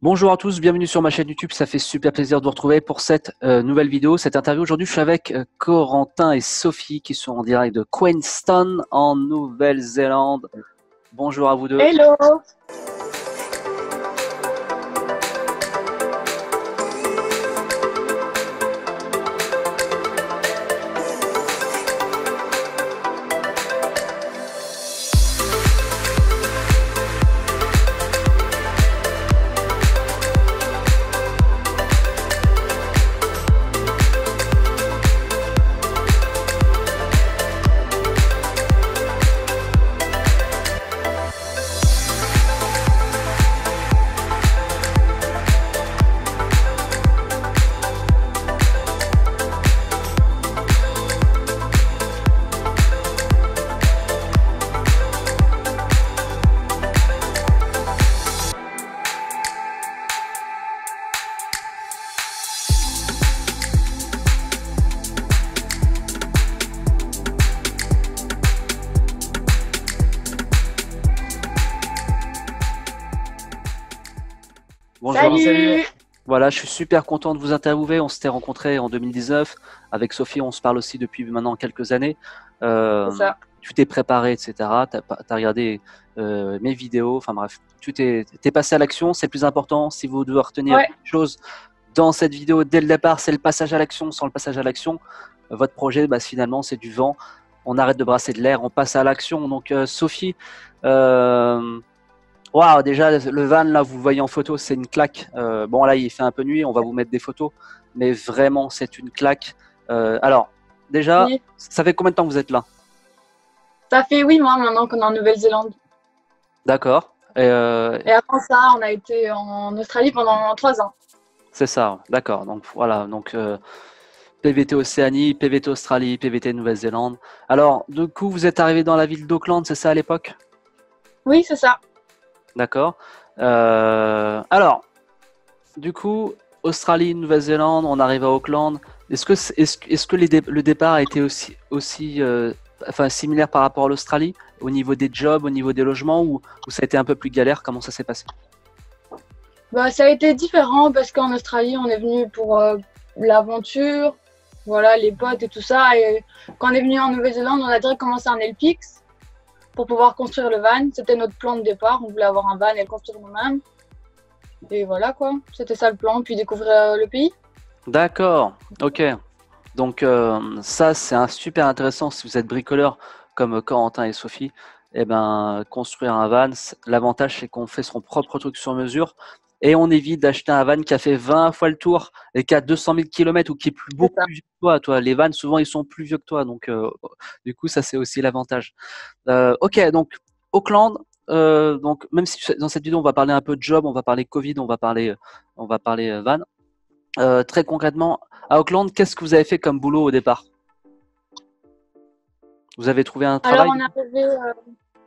Bonjour à tous, bienvenue sur ma chaîne YouTube. Ça fait super plaisir de vous retrouver pour cette nouvelle vidéo, cette interview. Aujourd'hui, je suis avec Corentin et Sophie qui sont en direct de Queenstown en Nouvelle-Zélande. Bonjour à vous deux. Hello! Bonjour. Salut! Voilà, je suis super content de vous interviewer. On s'était rencontrés en 2019. Avec Sophie, on se parle aussi depuis maintenant quelques années. C'est ça. Tu t'es préparé, etc. Tu as regardé mes vidéos. Enfin bref, tu t'es passé à l'action. C'est le plus important. Si vous devez retenir Ouais. une chose dans cette vidéo dès le départ, c'est le passage à l'action. Sans le passage à l'action, votre projet, finalement, c'est du vent. On arrête de brasser de l'air, on passe à l'action. Donc, Sophie, waouh, déjà, le van, là, vous le voyez en photo, c'est une claque. Bon, là, il fait un peu nuit, on va vous mettre des photos. Mais vraiment, c'est une claque. Alors, déjà, Oui. ça fait combien de temps que vous êtes là? Ça fait 8 mois maintenant qu'on est en Nouvelle-Zélande. D'accord. Et avant ça, on a été en Australie pendant 3 ans. C'est ça, d'accord. Donc, voilà. Donc, PVT Océanie, PVT Australie, PVT Nouvelle-Zélande. Alors, du coup, vous êtes arrivé dans la ville d'Auckland, c'est ça à l'époque? Oui, c'est ça. D'accord. Alors, du coup, Australie, Nouvelle-Zélande, on arrive à Auckland. Est-ce que le départ a été aussi similaire par rapport à l'Australie, au niveau des jobs, au niveau des logements, ou ça a été un peu plus galère? Comment ça s'est passé? Ça a été différent parce qu'en Australie, on est venu pour l'aventure, voilà, les potes et tout ça. Et quand on est venu en Nouvelle-Zélande, on a direct commencé un LPX pour pouvoir construire le van. C'était notre plan de départ. On voulait avoir un van et le construire nous-mêmes. Et voilà quoi, c'était ça le plan. Puis découvrir le pays. D'accord, ok. Donc ça, c'est super intéressant si vous êtes bricoleur comme Corentin et Sophie. Eh ben, construire un van, l'avantage c'est qu'on fait son propre truc sur mesure et on évite d'acheter un van qui a fait 20 fois le tour et qui a 200 000 km ou qui est beaucoup plus vieux que toi. Les vans, souvent, ils sont plus vieux que toi. Donc, du coup, ça, c'est aussi l'avantage. Ok, donc Auckland. Donc, même si dans cette vidéo, on va parler un peu de job, on va parler Covid, on va parler van. Très concrètement, à Auckland, qu'est-ce que vous avez fait comme boulot au départ? Vous avez trouvé un Alors travail? on est arrivé,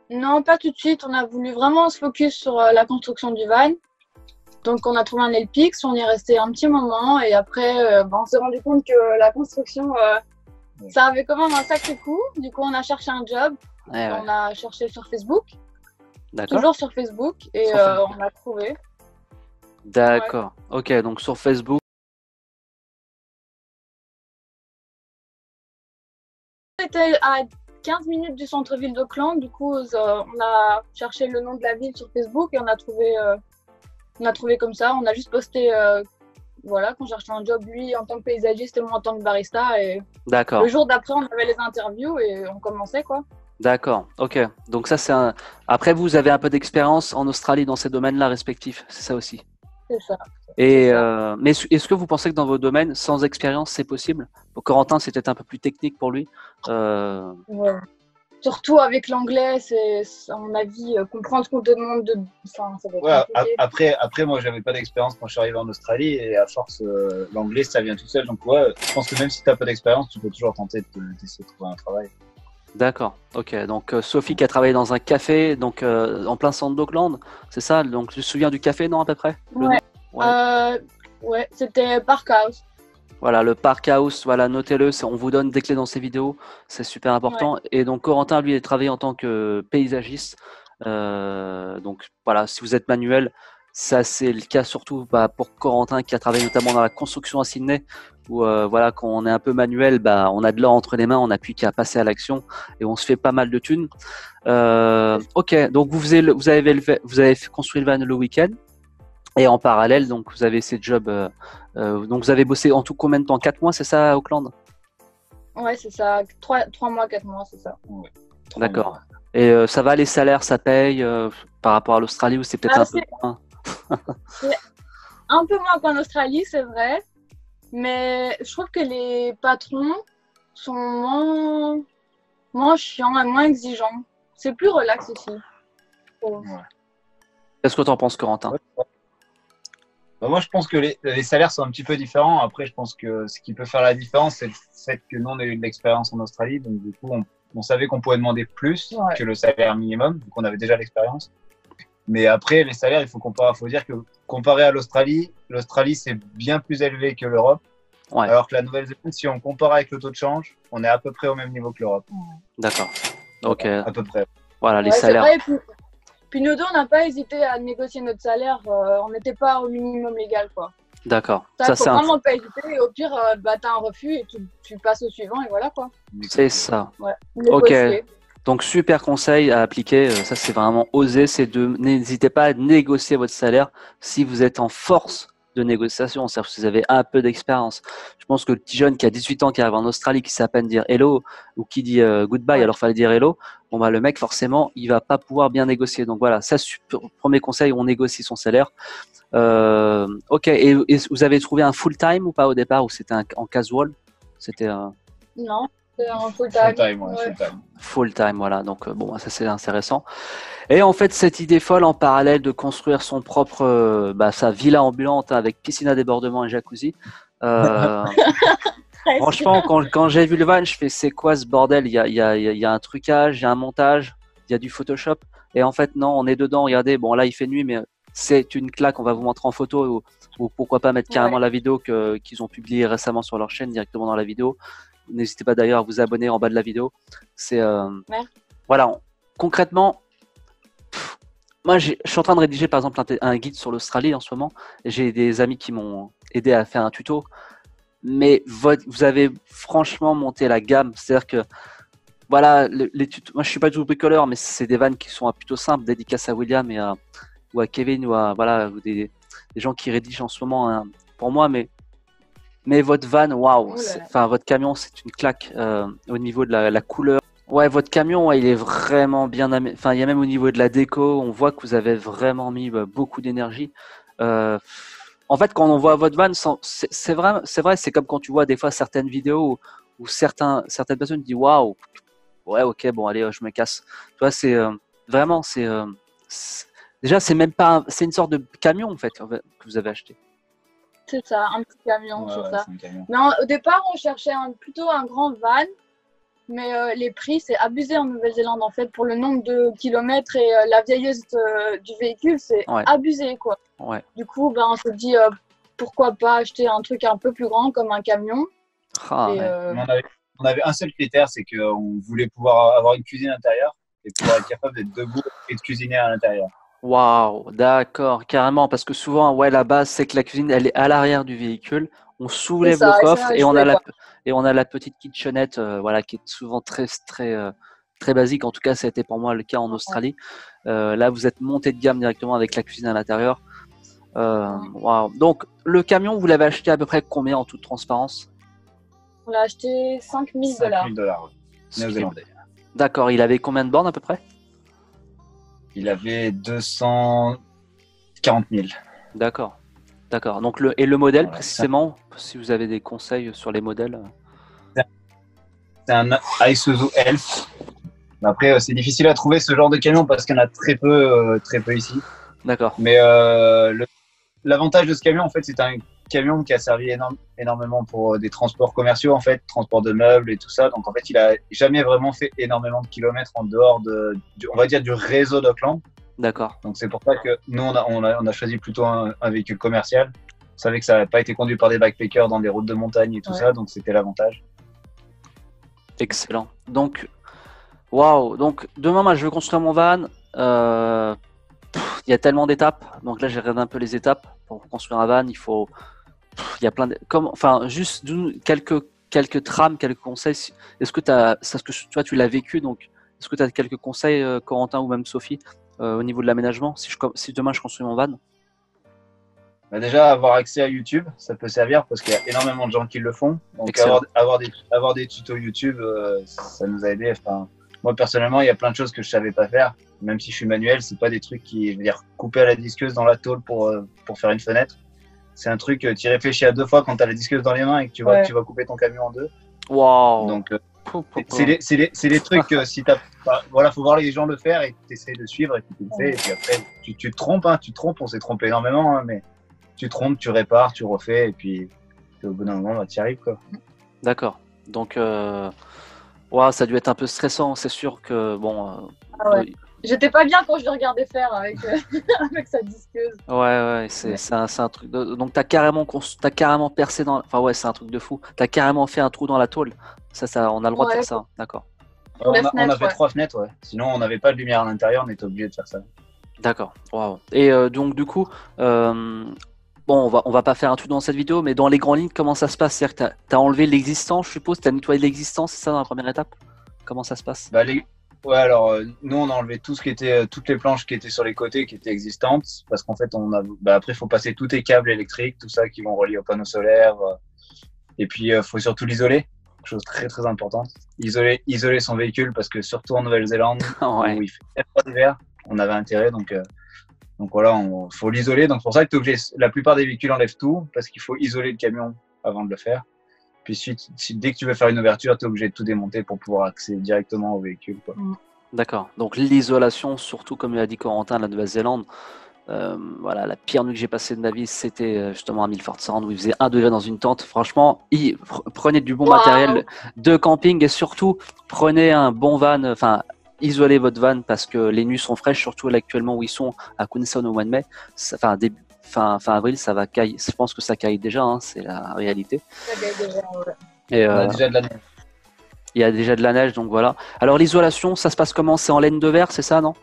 non pas tout de suite, on a voulu vraiment se focus sur la construction du van. Donc on a trouvé un LPX, on y est resté un petit moment et après on s'est rendu compte que la construction ça avait quand même un sacré coût. Du coup on a cherché un job, Ouais. on a cherché sur Facebook, D'accord. toujours sur Facebook et Sur Facebook. on a trouvé. D'accord. Ok, donc sur Facebook. On était à 15 minutes du centre-ville d'Auckland, du coup on a cherché le nom de la ville sur Facebook et on a trouvé comme ça, on a juste posté voilà, qu'on cherchait un job, lui en tant que paysagiste et moi en tant que barista. Et D'accord. le jour d'après, on avait les interviews et on commençait quoi. D'accord. Ok. Donc ça, c'est un. Après, vous avez un peu d'expérience en Australie dans ces domaines-là respectifs. C'est ça aussi. C'est ça. Et C'est ça. mais est-ce que vous pensez que dans vos domaines, sans expérience, c'est possible? Pour Corentin, c'est peut-être un peu plus technique pour lui. Ouais. Surtout avec l'anglais, c'est à mon avis comprendre ce qu'on te demande de. Enfin, ça va être Ouais, compliqué. après, moi, j'avais pas d'expérience quand je suis arrivé en Australie et à force, l'anglais, ça vient tout seul. Donc, ouais, je pense que même si tu n'as pas d'expérience, tu peux toujours tenter d'essayer de trouver un travail. D'accord. Ok. Donc Sophie qui a travaillé dans un café, donc en plein centre d'Auckland, c'est ça? Donc tu te souviens du café, non, à peu près? Le nom? Ouais. Ouais, c'était Park House. Voilà, le Park House, voilà, notez-le, on vous donne des clés dans ces vidéos, c'est super important. Et donc Corentin, lui, a travaillé en tant que paysagiste. Donc voilà, si vous êtes manuel, Ça, c'est le cas surtout pour Corentin qui a travaillé notamment dans la construction à Sydney, où voilà, quand on est un peu manuel, on a de l'or entre les mains, on n'a plus qu'à passer à l'action et on se fait pas mal de thunes. Ok, donc vous avez construit le van le week-end et en parallèle, donc vous avez ces jobs. Donc vous avez bossé en tout combien de temps? 4 mois, c'est ça, à Auckland? Ouais, c'est ça. 3 mois, 4 mois, c'est ça. Ouais. D'accord. Et ça va, les salaires, ça paye par rapport à l'Australie ou c'est peut-être un peu moins? C'est un peu moins qu'en Australie, c'est vrai. Mais je trouve que les patrons sont moins chiants et moins exigeants. C'est plus relax ici. Oh. Ouais. Qu'est-ce que tu en penses, Corentin? Moi, je pense que les salaires sont un petit peu différents. Après, je pense que ce qui peut faire la différence, c'est le fait que nous, on a eu de l'expérience en Australie. Donc, du coup, on savait qu'on pouvait demander plus que le salaire minimum, donc on avait déjà l'expérience. Mais après, les salaires, il faut dire que comparé à l'Australie, c'est bien plus élevé que l'Europe. Ouais. Alors que la Nouvelle-Zélande, si on compare avec le taux de change, on est à peu près au même niveau que l'Europe. D'accord. Ok. À peu près. Voilà, les salaires. Vrai, puis nous deux, on n'a pas hésité à négocier notre salaire. On n'était pas au minimum légal, quoi. D'accord. Ça, faut vraiment pas hésiter. Et au pire, t'as un refus et tu passes au suivant et voilà, quoi. C'est ça. Ouais. Ok. Donc, super conseil à appliquer. Ça, c'est vraiment oser. N'hésitez pas à négocier votre salaire si vous êtes en force de négociation, c'est-à-dire que vous avez un peu d'expérience. Je pense que le petit jeune qui a 18 ans, qui arrive en Australie, qui sait à peine dire hello ou qui dit goodbye, alors fallait dire hello, le mec, forcément, il va pas pouvoir bien négocier. Donc voilà, ça, premier conseil, on négocie son salaire. Ok, et vous avez trouvé un full-time ou pas au départ, ou c'était en casual? C'était Non, c'était un full-time. Full-time, voilà. Donc ça c'est intéressant. Et en fait, cette idée folle en parallèle de construire son propre, sa villa ambulante avec piscine à débordement et jacuzzi. Franchement, quand j'ai vu le van, je fais c'est quoi ce bordel? Il y a un trucage, il y a un montage, il y a du Photoshop. Et en fait, non, on est dedans. Regardez, bon là il fait nuit, mais c'est une claque. On va vous montrer en photo ou pourquoi pas mettre carrément la vidéo qu'ils ont publiée récemment sur leur chaîne directement dans la vidéo. N'hésitez pas d'ailleurs à vous abonner en bas de la vidéo. C'est voilà, concrètement. Moi, je suis en train de rédiger par exemple un guide sur l'Australie en ce moment. J'ai des amis qui m'ont aidé à faire un tuto. Mais vous avez franchement monté la gamme. C'est-à-dire que, voilà, les tutos. Moi, je suis pas du tout bricoleur, mais c'est des vannes qui sont plutôt simples, dédicaces à William ou à Kevin ou des gens qui rédigent en ce moment pour moi. Mais votre van, waouh, votre camion, c'est une claque au niveau de la couleur. Ouais, votre camion, il est vraiment bien. Enfin, il y a même au niveau de la déco, on voit que vous avez vraiment mis beaucoup d'énergie. En fait, quand on voit votre van, c'est vrai, c'est comme quand tu vois des fois certaines vidéos où certaines personnes disent waouh, ouais, ok, bon, allez, je me casse. Tu vois, c'est vraiment, déjà, c'est même pas, c'est une sorte de camion en fait que vous avez acheté. C'est ça, un petit camion, c'est ça. Mais au départ, on cherchait plutôt un grand van. Mais les prix, c'est abusé en Nouvelle-Zélande, en fait, pour le nombre de kilomètres et la vieillesse du véhicule, c'est abusé, quoi. Ouais. Du coup, on se dit, pourquoi pas acheter un truc un peu plus grand, comme un camion. On avait un seul critère, c'est qu'on voulait pouvoir avoir une cuisine intérieure et pouvoir être capable d'être debout et de cuisiner à l'intérieur. Waouh, d'accord, carrément, parce que souvent, la base, c'est que la cuisine, elle est à l'arrière du véhicule. On soulève le coffre et on a la petite kitchenette, qui est souvent très basique. En tout cas, ça a été pour moi le cas en Australie. Là, vous êtes monté de gamme directement avec la cuisine à l'intérieur. Wow. Donc, le camion, vous l'avez acheté à peu près combien en toute transparence? On l'a acheté $5 000. $5 000, néo-zélandais. D'accord, il avait combien de bornes à peu près? Il avait 240 000. D'accord. Donc le modèle précisément, si vous avez des conseils sur les modèles. C'est un Isuzu Elf. Après, c'est difficile à trouver ce genre de camion parce qu'il y en a très peu ici. D'accord. Mais l'avantage de ce camion, en fait, c'est un camion qui a servi énormément pour des transports commerciaux, en fait, transport de meubles et tout ça. Donc, en fait, il a jamais vraiment fait énormément de kilomètres en dehors on va dire, du réseau d'Auckland. D'accord. Donc, c'est pour ça que nous, on a choisi plutôt un véhicule commercial. On savait que ça n'avait pas été conduit par des backpackers dans des routes de montagne et tout ça, donc c'était l'avantage. Excellent. Donc, waouh. Donc, demain, moi, je veux construire mon van. Il y a tellement d'étapes. Donc là, j'ai regardé un peu les étapes pour construire un van. Il y a plein de, enfin, juste quelques trames, quelques conseils. Est-ce que toi, tu l'as vécu, donc est-ce que tu as quelques conseils, Corentin ou même Sophie, au niveau de l'aménagement, si demain je construis mon van? Bah déjà, avoir accès à YouTube, ça peut servir parce qu'il y a énormément de gens qui le font. Donc, avoir des tutos YouTube, ça nous a aidé. Enfin, moi, personnellement, il y a plein de choses que je savais pas faire. Même si je suis manuel, c'est pas des trucs qui, je veux dire, couper à la disqueuse dans la tôle pour faire une fenêtre. C'est un truc, tu y réfléchis à 2 fois quand tu as la disqueuse dans les mains et que tu vois que tu vas couper ton camion en 2. Wow. Donc, c'est des trucs, si t'as, voilà, faut voir les gens le faire et tu essaies de suivre et tu le fais. Et puis après, tu te trompes, on s'est trompé énormément, hein, mais tu te trompes, tu répares, tu refais et puis au bout d'un moment, tu y arrives, quoi. D'accord. Donc, ça a dû être un peu stressant. C'est sûr que, bon. J'étais pas bien quand je le regardais faire avec, avec sa disqueuse. Ouais, c'est un truc. Donc, t'as carrément percé dans. Enfin, ouais, c'est un truc de fou. T'as carrément fait un trou dans la tôle. Ça, on a le droit de faire ça. D'accord. On a fait 3 fenêtres, ouais. Sinon, on n'avait pas de lumière à l'intérieur, on était obligé de faire ça. D'accord. Wow. Et donc, du coup, bon, on va pas faire un tout dans cette vidéo, mais dans les grandes lignes, comment ça se passe? C'est-à-dire que t'as enlevé l'existant, je suppose, t'as nettoyé l'existant, c'est ça dans la première étape? Comment ça se passe? Ouais, alors nous on a enlevé tout ce qui était, toutes les planches qui étaient sur les côtés, qui étaient existantes, parce qu'en fait après il faut passer tous les câbles électriques, tout ça qui vont relier au panneau solaire, et puis faut surtout l'isoler, chose très très importante. Isoler son véhicule parce que surtout en Nouvelle-Zélande Ouais. où il fait très froid l'hiver, on avait intérêt donc voilà, faut l'isoler. Donc pour ça que la plupart des véhicules enlèvent tout parce qu'il faut isoler le camion avant de le faire. Puis dès que tu veux faire une ouverture, tu es obligé de tout démonter pour pouvoir accéder directement au véhicule, quoi. D'accord. Donc l'isolation, surtout comme l'a dit Corentin, la Nouvelle-Zélande, voilà, la pire nuit que j'ai passée de ma vie, c'était justement à Milford Sound où il faisait 1 degré dans une tente. Franchement, prenez du bon matériel de camping et surtout prenez un bon van, enfin isolez votre van parce que les nuits sont fraîches, surtout actuellement où ils sont à Queenstown au mois de mai. Enfin, fin avril, ça va cailler. Je pense que ça caille déjà, hein, c'est la réalité. Ça caille déjà, ouais. Et, On a déjà de la neige. il y a déjà de la neige, donc voilà. Alors l'isolation, ça se passe comment? C'est en laine de verre, c'est ça, non?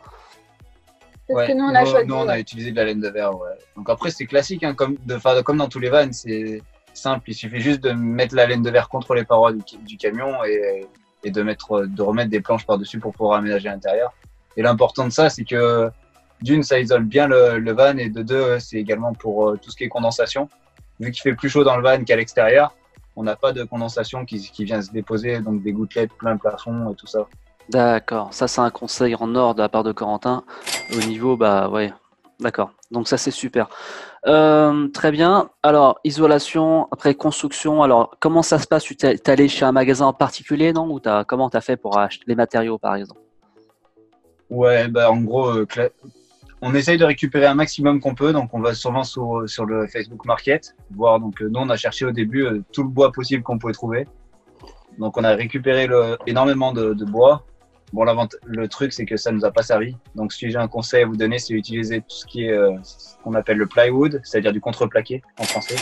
C'est ce que nous on a choisi. Nous, on a utilisé de la laine de verre, ouais. Donc après, c'est classique, hein, comme dans tous les vannes, c'est simple. Il suffit juste de mettre la laine de verre contre les parois du camion et de remettre des planches par-dessus pour pouvoir aménager l'intérieur. Et l'important de ça, c'est que d'une, ça isole bien le van et de deux, c'est également pour tout ce qui est condensation. Vu qu'il fait plus chaud dans le van qu'à l'extérieur, on n'a pas de condensation qui vient se déposer, donc des gouttelettes plein le plafond et tout ça. D'accord, ça c'est un conseil en or de la part de Corentin. Au niveau, bah ouais, d'accord. Donc ça c'est super. Très bien. Alors, isolation, après construction. Alors, comment ça se passe? Tu t'es allé chez un magasin en particulier, non? Ou comment tu as fait pour acheter les matériaux, par exemple? Ouais, bah en gros, on essaye de récupérer un maximum qu'on peut. Donc, on va souvent sur le Facebook Market voir. Donc, nous, on a cherché au début tout le bois possible qu'on pouvait trouver. Donc, on a récupéré énormément de bois. Bon, le truc, c'est que ça ne nous a pas servi. Donc, si j'ai un conseil à vous donner, c'est utiliser tout ce qui est ce qu'on appelle le plywood, c'est-à-dire du contreplaqué en français.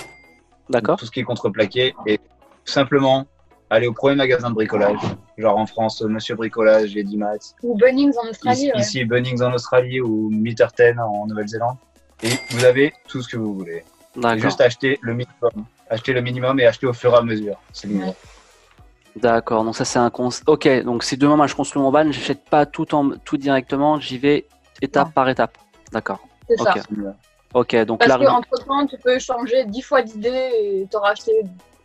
D'accord. Donc, tout ce qui est contreplaqué et tout simplement aller au premier magasin de bricolage. Genre en France, Monsieur Bricolage, Lady Mats. Ou Bunnings en Australie. Ici, Bunnings en Australie ou Mitterten en Nouvelle-Zélande. Et vous avez tout ce que vous voulez. Juste acheter le minimum. Acheter le minimum et acheter au fur et à mesure. C'est le minimum. D'accord, donc ça c'est un conseil. Ok, donc si demain moi je construis mon van, j'achète pas tout directement, j'y vais étape par étape. D'accord. C'est ça. Ok, donc parce qu'entre temps, tu peux changer 10 fois d'idée et t'auras acheté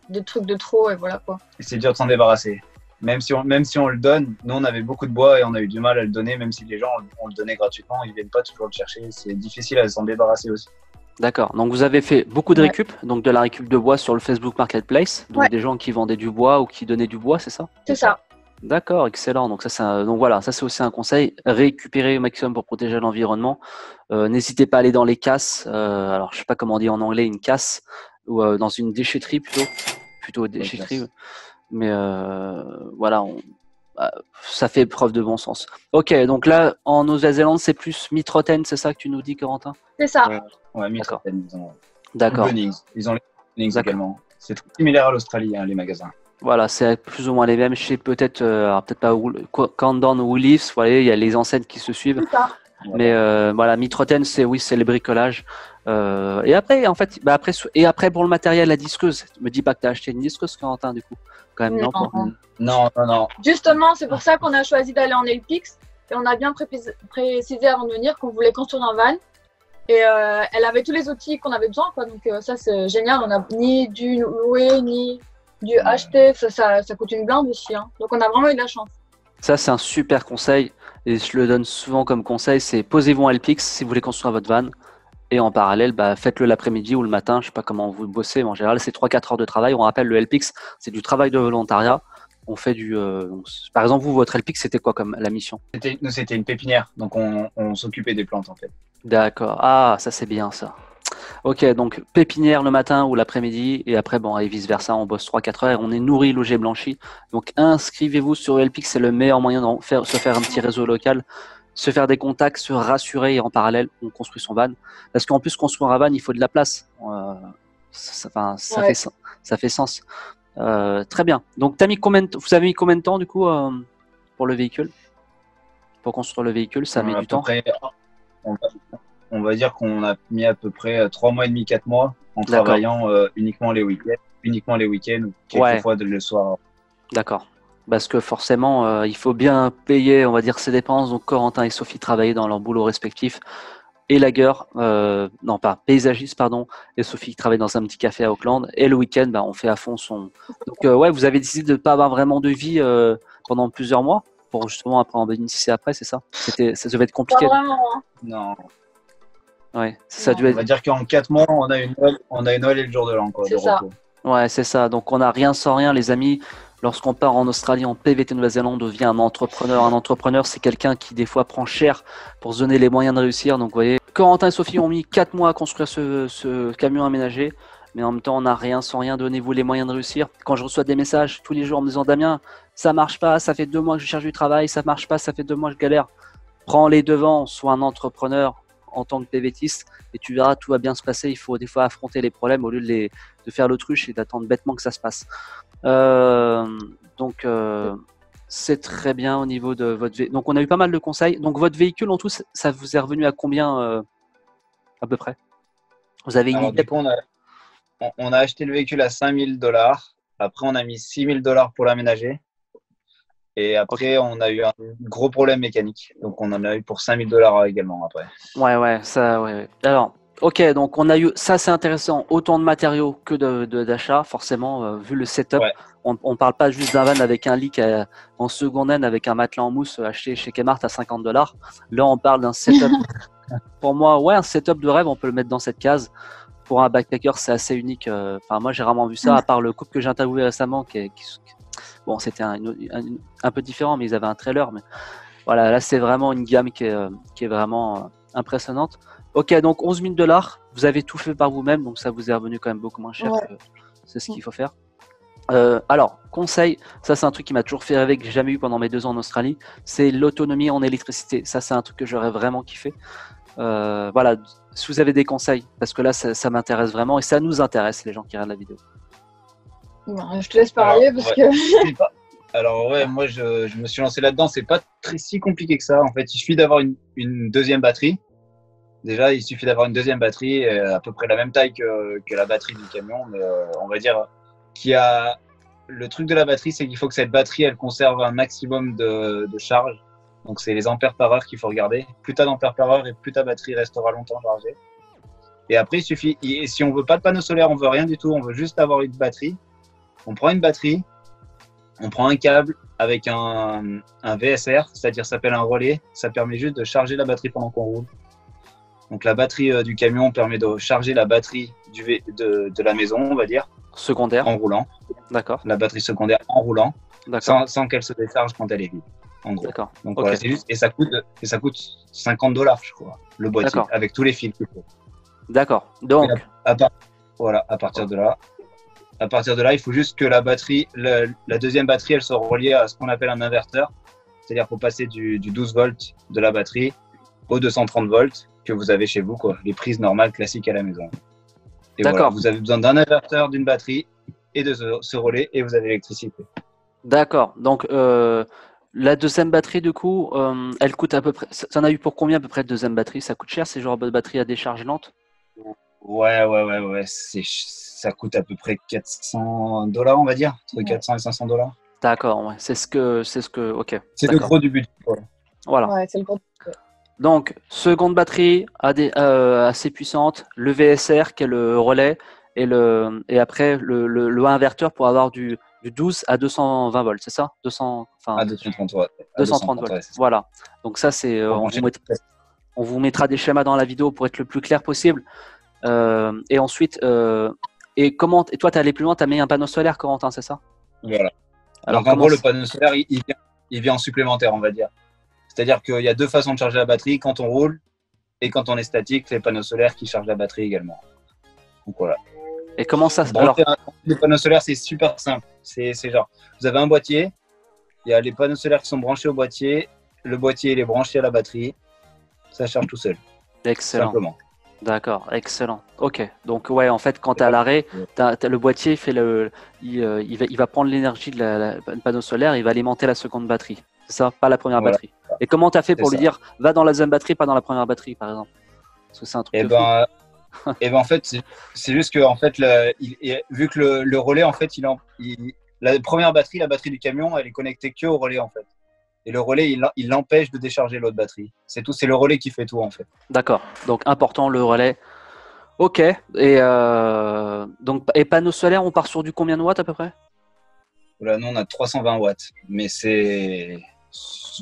des trucs de trop et voilà quoi. Et c'est dur de s'en débarrasser. Même si on le donne, nous on avait beaucoup de bois et on a eu du mal à le donner, même si les gens on le donnait gratuitement, ils viennent pas toujours le chercher. C'est difficile à s'en débarrasser aussi. D'accord, donc vous avez fait beaucoup de récup, donc de la récup de bois sur le Facebook Marketplace, donc des gens qui vendaient du bois ou qui donnaient du bois, c'est ça? C'est ça. D'accord, excellent. Donc donc voilà, ça c'est aussi un conseil, récupérer au maximum pour protéger l'environnement. N'hésitez pas à aller dans les casses, alors je sais pas comment on dit en anglais, une casse, ou dans une déchetterie plutôt déchetterie, mais voilà, ça fait preuve de bon sens. Ok, donc là en Nouvelle-Zélande c'est plus Mitroten, c'est ça que tu nous dis, Corentin? C'est ça. Ouais, Mitroten. D'accord. Ils ont les Bunnings également. C'est très similaire à l'Australie, hein, les magasins. Voilà, c'est plus ou moins les mêmes. Je sais peut-être pas Countdown ou Leafs, voilà, il y a les enseignes qui se suivent. Mais voilà, Mitroten, c'est le bricolage. Et après, en fait, après pour le matériel, la disqueuse. Me dis pas que tu as acheté une disqueuse, Corentin, du coup. Quand même, non, quoi. Non. Justement, c'est pour ça qu'on a choisi d'aller en Elpix. Et on a bien précisé avant de venir qu'on voulait construire un van. Et elle avait tous les outils qu'on avait besoin, quoi. Donc ça, c'est génial. On n'a ni dû louer, ni dû acheter. Ça coûte une blinde aussi. Hein. Donc on a vraiment eu de la chance. Ça, c'est un super conseil. Et je le donne souvent comme conseil, c'est posez-vous en LPX si vous voulez construire votre van. Et en parallèle, faites-le l'après-midi ou le matin. Je ne sais pas comment vous bossez, mais en général, c'est 3-4 heures de travail. On rappelle, le LPX, c'est du travail de volontariat. On fait par exemple, vous, votre LPX, c'était quoi comme la mission? Nous, c'était une pépinière. Donc, on s'occupait des plantes, en fait. D'accord. Ah, ça, c'est bien, ça. Ok, donc pépinière le matin ou l'après-midi. Et après, et vice-versa, on bosse 3-4 heures et on est nourri, logé, blanchi. Donc, inscrivez-vous sur LPX. C'est le meilleur moyen de se faire un petit réseau local, se faire des contacts, se rassurer et en parallèle, on construit son van. Parce qu'en plus, construire un van, il faut de la place. Ça fait sens. Très bien. Donc, vous avez mis combien de temps, du coup, pour le véhicule? Pour construire le véhicule, ça met du temps? On va dire qu'on a mis à peu près 3 mois et demi, 4 mois en travaillant uniquement les week-ends ou quelquefois le soir. D'accord. Parce que forcément, il faut bien payer, on va dire, ses dépenses. Donc, Corentin et Sophie travaillaient dans leur boulot respectif. Paysagiste, pardon, et Sophie travaille dans un petit café à Auckland. Et le week-end, on fait à fond son. Donc, vous avez décidé de ne pas avoir vraiment de vie pendant plusieurs mois pour justement après en bénéficier après, c'est ça? Ça devait être compliqué. Pas vraiment, hein. Non. Ouais, ça devait être... On va dire qu'en 4 mois, on a une Noël et le jour de l'an, quoi. C'est ça. Repos. Ouais, c'est ça. Donc, on n'a rien sans rien, les amis. Lorsqu'on part en Australie, en PVT Nouvelle-Zélande, on devient un entrepreneur. Un entrepreneur, c'est quelqu'un qui, des fois, prend cher pour se donner les moyens de réussir. Donc, vous voyez, Corentin et Sophie ont mis 4 mois à construire ce camion aménagé. Mais en même temps, on n'a rien sans rien. Donnez-vous les moyens de réussir. Quand je reçois des messages tous les jours en me disant « Damien, ça marche pas, ça fait 2 mois que je cherche du travail, ça marche pas, ça fait 2 mois que je galère. » Prends les devants, sois un entrepreneur en tant que PVTiste et tu verras, tout va bien se passer. Il faut des fois affronter les problèmes au lieu de faire l'autruche et d'attendre bêtement que ça se passe. Donc, c'est très bien au niveau de votre véhicule. Donc, on a eu pas mal de conseils. Donc, votre véhicule en tout, ça vous est revenu à combien à peu près? Vous avez une idée? Du coup, on a acheté le véhicule à $5 000. Après, on a mis $6 000 pour l'aménager. Et après, on a eu un gros problème mécanique. Donc, on en a eu pour $5 000 également après. Ouais. Alors, ok, donc on a eu, ça c'est intéressant, autant de matériaux que d'achat, forcément, vu le setup. Ouais. On ne parle pas juste d'un van avec un lit en seconde hand avec un matelas en mousse acheté chez Kmart à $50. Là, on parle d'un setup. Pour moi, un setup de rêve, on peut le mettre dans cette case. Pour un backpacker, c'est assez unique. Moi, j'ai rarement vu ça, à part le couple que j'ai interviewé récemment, bon, c'était un peu différent, mais ils avaient un trailer. Mais voilà, là, c'est vraiment une gamme qui est vraiment impressionnante. Ok, donc $11 000, vous avez tout fait par vous-même, donc ça vous est revenu quand même beaucoup moins cher. C'est ce qu'il faut faire. Alors, conseil, ça c'est un truc qui m'a toujours fait rêver, que j'ai jamais eu pendant mes 2 ans en Australie, c'est l'autonomie en électricité. Ça, c'est un truc que j'aurais vraiment kiffé. Voilà, si vous avez des conseils, parce que là, ça m'intéresse vraiment et ça nous intéresse, les gens qui regardent la vidéo. Je te laisse parler parce que. Alors moi je me suis lancé là-dedans, c'est pas si compliqué que ça. En fait, il suffit d'avoir une deuxième batterie. Déjà, il suffit d'avoir une deuxième batterie à peu près la même taille que la batterie du camion, mais on va dire le truc de la batterie, c'est qu'il faut que cette batterie elle conserve un maximum de charge. Donc c'est les ampères par heure qu'il faut regarder. Plus tu as d'ampères par heure et plus ta batterie restera longtemps chargée. Et après, il suffit, et si on veut pas de panneau solaire, on veut rien du tout, on veut juste avoir une batterie. On prend une batterie, on prend un câble avec un VSR, c'est-à-dire ça s'appelle un relais. Ça permet juste de charger la batterie pendant qu'on roule. Donc la batterie du camion permet de charger la batterie de la maison, on va dire. Secondaire. En roulant. D'accord. La batterie secondaire en roulant, sans qu'elle se décharge quand elle est vide. En gros. D'accord. Donc voilà, c'est juste, et ça coûte $50, je crois, le boîtier, avec tous les fils qu'il faut. D'accord. Donc. À partir de là, il faut juste que la batterie, la deuxième batterie, elle soit reliée à ce qu'on appelle un inverteur. C'est-à-dire pour passer du 12 volts de la batterie aux 230 volts que vous avez chez vous, quoi. Les prises normales, classiques à la maison. Et voilà, vous avez besoin d'un inverteur, d'une batterie et de ce relais et vous avez l'électricité. D'accord. Donc, La deuxième batterie, du coup, elle coûte à peu près. T'en as eu pour combien à peu près de deuxième batterie? Ça coûte cher, ces genres de batterie à décharge lente? Ouais. Ça coûte à peu près 400 $, on va dire. Entre 400 et 500 $. D'accord, ouais. Ok, C'est le d'accord. gros du budget. Voilà. Voilà. Ouais, c'est le gros. Donc, seconde batterie assez puissante, le VSR qui est le relais, et après le inverteur pour avoir du 12 à 220 volts, c'est ça? 200, À enfin, 230, ouais. À 230 230, volts. ouais, c'est ça. Voilà. Donc ça, c'est, Pour brancher. on vous mettra des schémas dans la vidéo pour être le plus clair possible. Et ensuite, et toi, tu es allé plus loin, tu as mis un panneau solaire, Corentin, c'est ça? Voilà. Alors, Donc en gros, le panneau solaire, il vient en supplémentaire, on va dire. C'est-à-dire qu'il y a deux façons de charger la batterie, quand on roule et quand on est statique, les panneaux solaires qui chargent la batterie également. Donc voilà. Et comment ça se passe? Les panneaux solaires, c'est super simple. C'est genre, vous avez un boîtier, il y a les panneaux solaires qui sont branchés au boîtier, le boîtier il est branché à la batterie, ça charge tout seul. Excellent. Simplement. D'accord, excellent. Ok, donc ouais, en fait, quand tu es à l'arrêt, le boîtier fait il va prendre l'énergie de le panneau solaire, il va alimenter la seconde batterie. C'est ça, pas la première batterie. Et comment tu as fait pour lui dire, va dans la deuxième batterie, pas dans la première batterie, par exemple? Parce que c'est un truc de fou. Et ben en fait, c'est juste que en fait, vu que le relais, en fait, la première batterie, la batterie du camion, elle est connectée que au relais en fait. Et le relais, il l'empêche de décharger l'autre batterie. C'est tout, c'est le relais qui fait tout en fait. D'accord. Donc important le relais. Ok. Et panneau solaire, on part sur du combien de watts à peu près? Là, nous on a 320 watts, mais c'est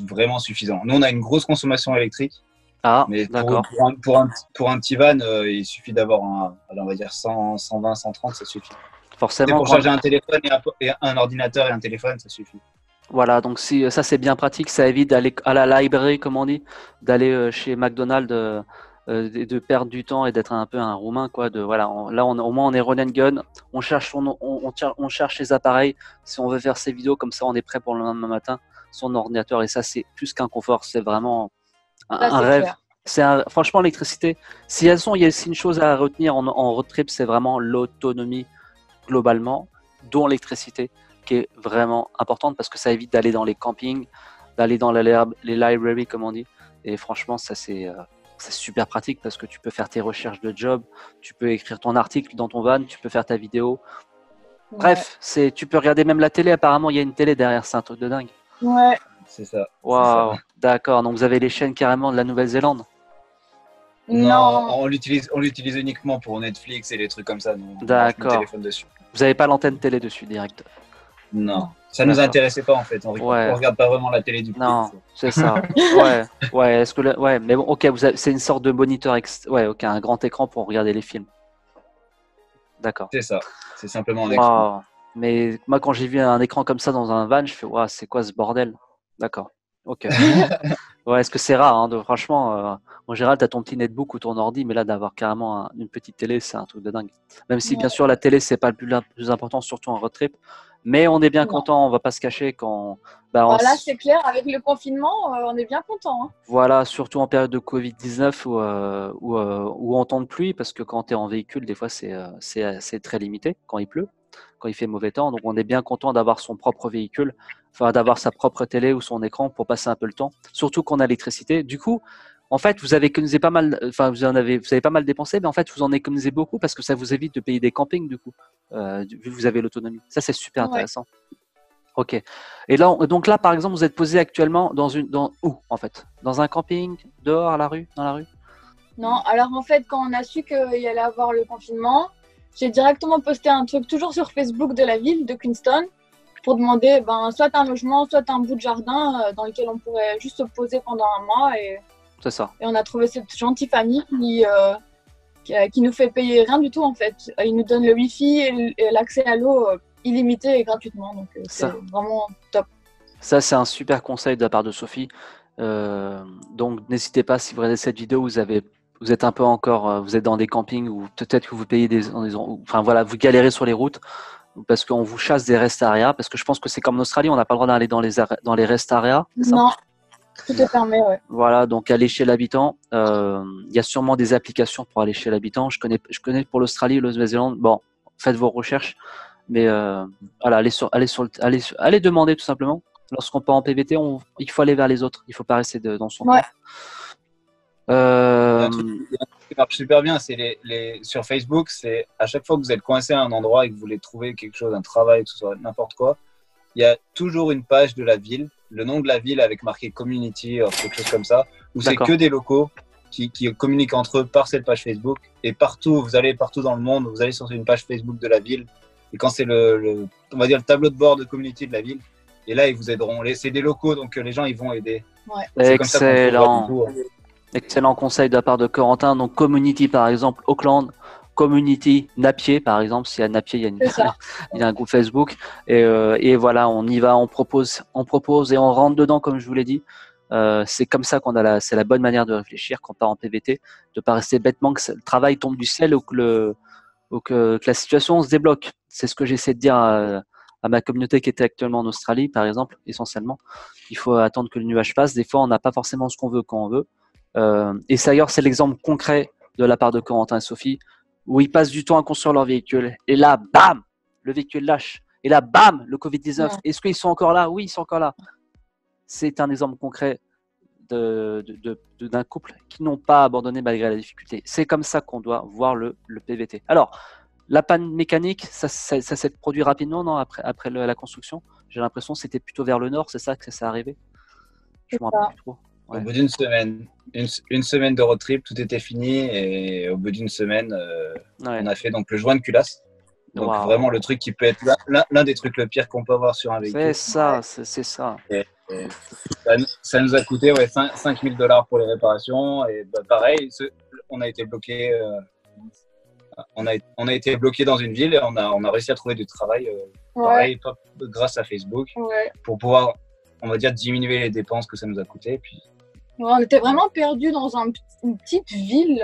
vraiment suffisant. Nous on a une grosse consommation électrique. Ah, mais d'accord. Pour un petit van, il suffit d'avoir on va dire 100, 120, 130, ça suffit. Forcément. Pour charger un téléphone et un ordinateur et un téléphone, ça suffit. Voilà, donc si ça c'est bien pratique, ça évite d'aller à la librairie, comme on dit, d'aller chez McDonald's, de perdre du temps et d'être un peu un roumain, quoi. Au moins on est run and gun, on cherche on cherche les appareils. Si on veut faire ces vidéos comme ça, on est prêt pour le lendemain matin, son ordinateur, et ça c'est plus qu'un confort, c'est vraiment un rêve. Franchement, l'électricité, si il y a une chose à retenir en road trip, c'est vraiment l'autonomie globalement, dont l'électricité, qui est vraiment importante parce que ça évite d'aller dans les campings, d'aller dans les libraries, comme on dit. Et franchement, ça c'est super pratique parce que tu peux faire tes recherches de job, tu peux écrire ton article dans ton van, tu peux faire ta vidéo. Bref, tu peux regarder même la télé. Apparemment, il y a une télé derrière, c'est un truc de dingue. Ouais. C'est ça. Waouh, d'accord. Donc vous avez les chaînes carrément de la Nouvelle-Zélande? Non, on l'utilise uniquement pour Netflix et les trucs comme ça. D'accord. Dessus. Vous n'avez pas l'antenne télé dessus direct? Non, ça nous intéressait pas en fait. On regarde pas vraiment la télé du coup. Non, c'est ça. Ouais. Mais bon, ok, c'est une sorte de moniteur, ok, un grand écran pour regarder les films. D'accord. C'est ça. C'est simplement un écran. Wow. Mais moi, quand j'ai vu un écran comme ça dans un van, je fais, waouh, c'est quoi ce bordel? D'accord. Ok. Ouais, est-ce que c'est rare, hein, franchement, en général, tu as ton petit netbook ou ton ordi, mais là, d'avoir carrément une petite télé, c'est un truc de dingue. Même si, bien sûr, la télé, c'est pas le plus important, surtout en road trip. Mais on est bien content, on va pas se cacher quand. Là, c'est clair, avec le confinement, on est bien content. Hein. Voilà, surtout en période de Covid-19 ou en temps de pluie, parce que quand tu es en véhicule, des fois, c'est très limité quand il pleut, quand il fait mauvais temps. Donc, on est bien content d'avoir son propre véhicule, enfin, d'avoir sa propre télé ou son écran pour passer un peu le temps, surtout qu'on a l'électricité. Du coup, en fait, vous avez économisé pas mal, enfin, vous avez pas mal dépensé, mais en fait, vous en économisez beaucoup parce que ça vous évite de payer des campings, du coup, vu que vous avez l'autonomie. Ça, c'est super intéressant. Ok. Et là, donc là, par exemple, vous êtes posé actuellement où, en fait? Dans un camping, dehors, à la rue, dans la rue? Non, alors en fait, quand on a su qu'il y allait avoir le confinement, j'ai directement posté un truc toujours sur Facebook de la ville de Queenstown pour demander soit un logement, soit un bout de jardin dans lequel on pourrait juste se poser pendant un mois. C'est ça. Et on a trouvé cette gentille famille qui nous fait payer rien du tout en fait. Ils nous donnent le Wi-Fi et l'accès à l'eau illimité et gratuitement. Donc c'est vraiment top. Ça, c'est un super conseil de la part de Sophie. Donc n'hésitez pas, si vous regardez cette vidéo, vous êtes un peu encore, vous êtes dans des campings ou peut-être que vous payez enfin voilà, vous galérez sur les routes parce qu'on vous chasse des rest areas, parce que je pense que c'est comme en Australie, on n'a pas le droit d'aller dans les rest areas. Non. Tout te permet, ouais. Voilà, donc aller chez l'habitant. Il y a sûrement des applications pour aller chez l'habitant. Je connais pour l'Australie, la Nouvelle-Zélande. Bon, faites vos recherches, mais voilà, allez demander tout simplement. Lorsqu'on part en PVT, il faut aller vers les autres. Il ne faut pas rester dans son Ouais. coin. Il y a un truc qui marche super bien, c'est sur Facebook, c'est à chaque fois que vous êtes coincé à un endroit et que vous voulez trouver quelque chose, un travail, que ce soit n'importe quoi, il y a toujours une page de la ville, le nom de la ville avec marqué community, quelque chose comme ça, où c'est que des locaux qui communiquent entre eux par cette page Facebook. Et partout, vous allez partout dans le monde, vous allez sur une page Facebook de la ville. Et quand c'est on va dire le tableau de bord de community de la ville, et là, ils vous aideront. C'est des locaux, donc les gens, ils vont aider. Ouais. Excellent. Excellent conseil de la part de Corentin. Donc, community, par exemple, Auckland. Community Napier, par exemple, s'il y a Napier, il y a un groupe Facebook. Et voilà, on y va, on propose et on rentre dedans, comme je vous l'ai dit. C'est comme ça c'est la bonne manière de réfléchir quand on part en PVT, de pas rester bêtement que le travail tombe du ciel ou que la situation se débloque. C'est ce que j'essaie de dire à ma communauté qui était actuellement en Australie, par exemple, essentiellement. Il faut attendre que le nuage passe. Des fois, on n'a pas forcément ce qu'on veut quand on veut. Et ça, d'ailleurs, c'est l'exemple concret de la part de Corentin et Sophie, où ils passent du temps à construire leur véhicule. Et là, bam, le véhicule lâche. Et là, bam, le Covid-19. Ouais. Est-ce qu'ils sont encore là? Oui, ils sont encore là. C'est un exemple concret d'un couple qui n'ont pas abandonné malgré la difficulté. C'est comme ça qu'on doit voir le PVT. Alors, la panne mécanique, ça s'est produit rapidement, non, après la construction? J'ai l'impression que c'était plutôt vers le nord, c'est ça que ça s'est arrivé? Je ne me rappelle plus trop. Ouais. Au bout d'une semaine, une semaine de road trip, tout était fini et au bout d'une semaine, on a fait donc le joint de culasse. Donc vraiment le truc qui peut être l'un des trucs le pire qu'on peut avoir sur un véhicule. C'est ça, c'est ça. Et ça nous a coûté 5 000 $ pour les réparations et pareil, on a été bloqué. On a été bloqué dans une ville et on a réussi à trouver du travail pareil, grâce à Facebook pour pouvoir, on va dire, diminuer les dépenses que ça nous a coûté. Puis on était vraiment perdus dans une petite ville,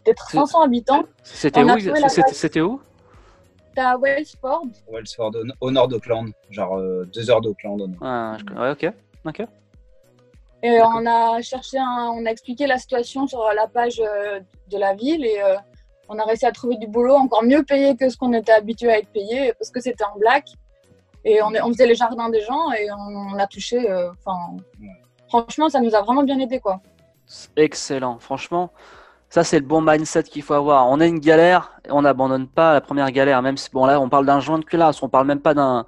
peut-être 500 habitants. C'était où? C'était où? C'était à Wellsford. Wellsford, au nord d'Auckland, genre 2 heures d'Auckland. Ouais, ok. Et on a expliqué la situation sur la page de la ville et on a réussi à trouver du boulot encore mieux payé que ce qu'on était habitué à être payé parce que c'était en black. Et on faisait les jardins des gens et on a touché. Franchement, ça nous a vraiment bien aidé, quoi. Excellent. Franchement, ça, c'est le bon mindset qu'il faut avoir. On a une galère et on n'abandonne pas la première galère. Même si, bon, là, on parle d'un joint de culasse. On parle même pas d'un.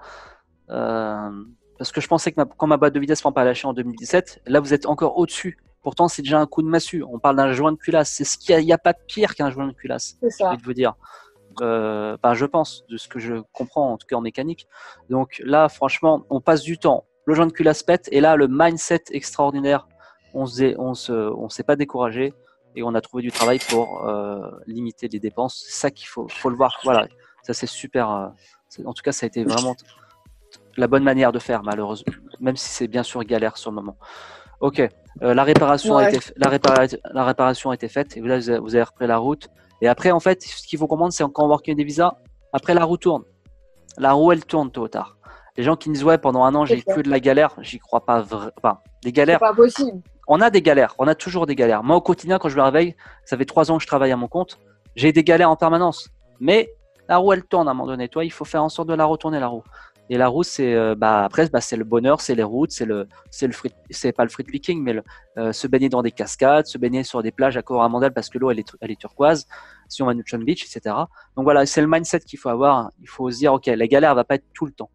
Parce que je pensais que quand ma boîte de vitesse n'a pas lâché en 2017, là, vous êtes encore au-dessus. Pourtant, c'est déjà un coup de massue. On parle d'un joint de culasse. C'est il n'y a pas de pire qu'un joint de culasse. C'est ça. Je vais vous dire. Je pense, de ce que je comprends, en tout cas en mécanique. Donc là, franchement, on passe du temps. Le joint de culasse pète et là, le mindset extraordinaire, on s'est pas découragé et on a trouvé du travail pour limiter les dépenses. C'est ça qu'il faut le voir. Voilà, ça c'est super. En tout cas, ça a été vraiment la bonne manière de faire, malheureusement, même si c'est bien sûr galère sur le moment. Ok, la réparation a été faite et là, vous avez repris la route. Et après, en fait, ce qu'il faut comprendre, c'est quand on work des visas, après la roue tourne. La roue, elle tourne tôt ou tard. Les gens qui me disent, ouais, pendant un an, j'ai que de la galère, j'y crois pas. Des galères. C'est pas possible. On a des galères, on a toujours des galères. Moi, au quotidien, quand je me réveille, ça fait 3 ans que je travaille à mon compte, j'ai des galères en permanence. Mais la roue, elle tourne à un moment donné. Toi, il faut faire en sorte de la retourner, la roue. Et la roue, c'est c'est le bonheur, c'est les routes, c'est pas le free picking, mais se baigner dans des cascades, se baigner sur des plages à Coromandel parce que l'eau elle est turquoise, si on va à Newton Beach, etc. Donc voilà, c'est le mindset qu'il faut avoir. Il faut se dire, ok, la galère va pas être tout le temps.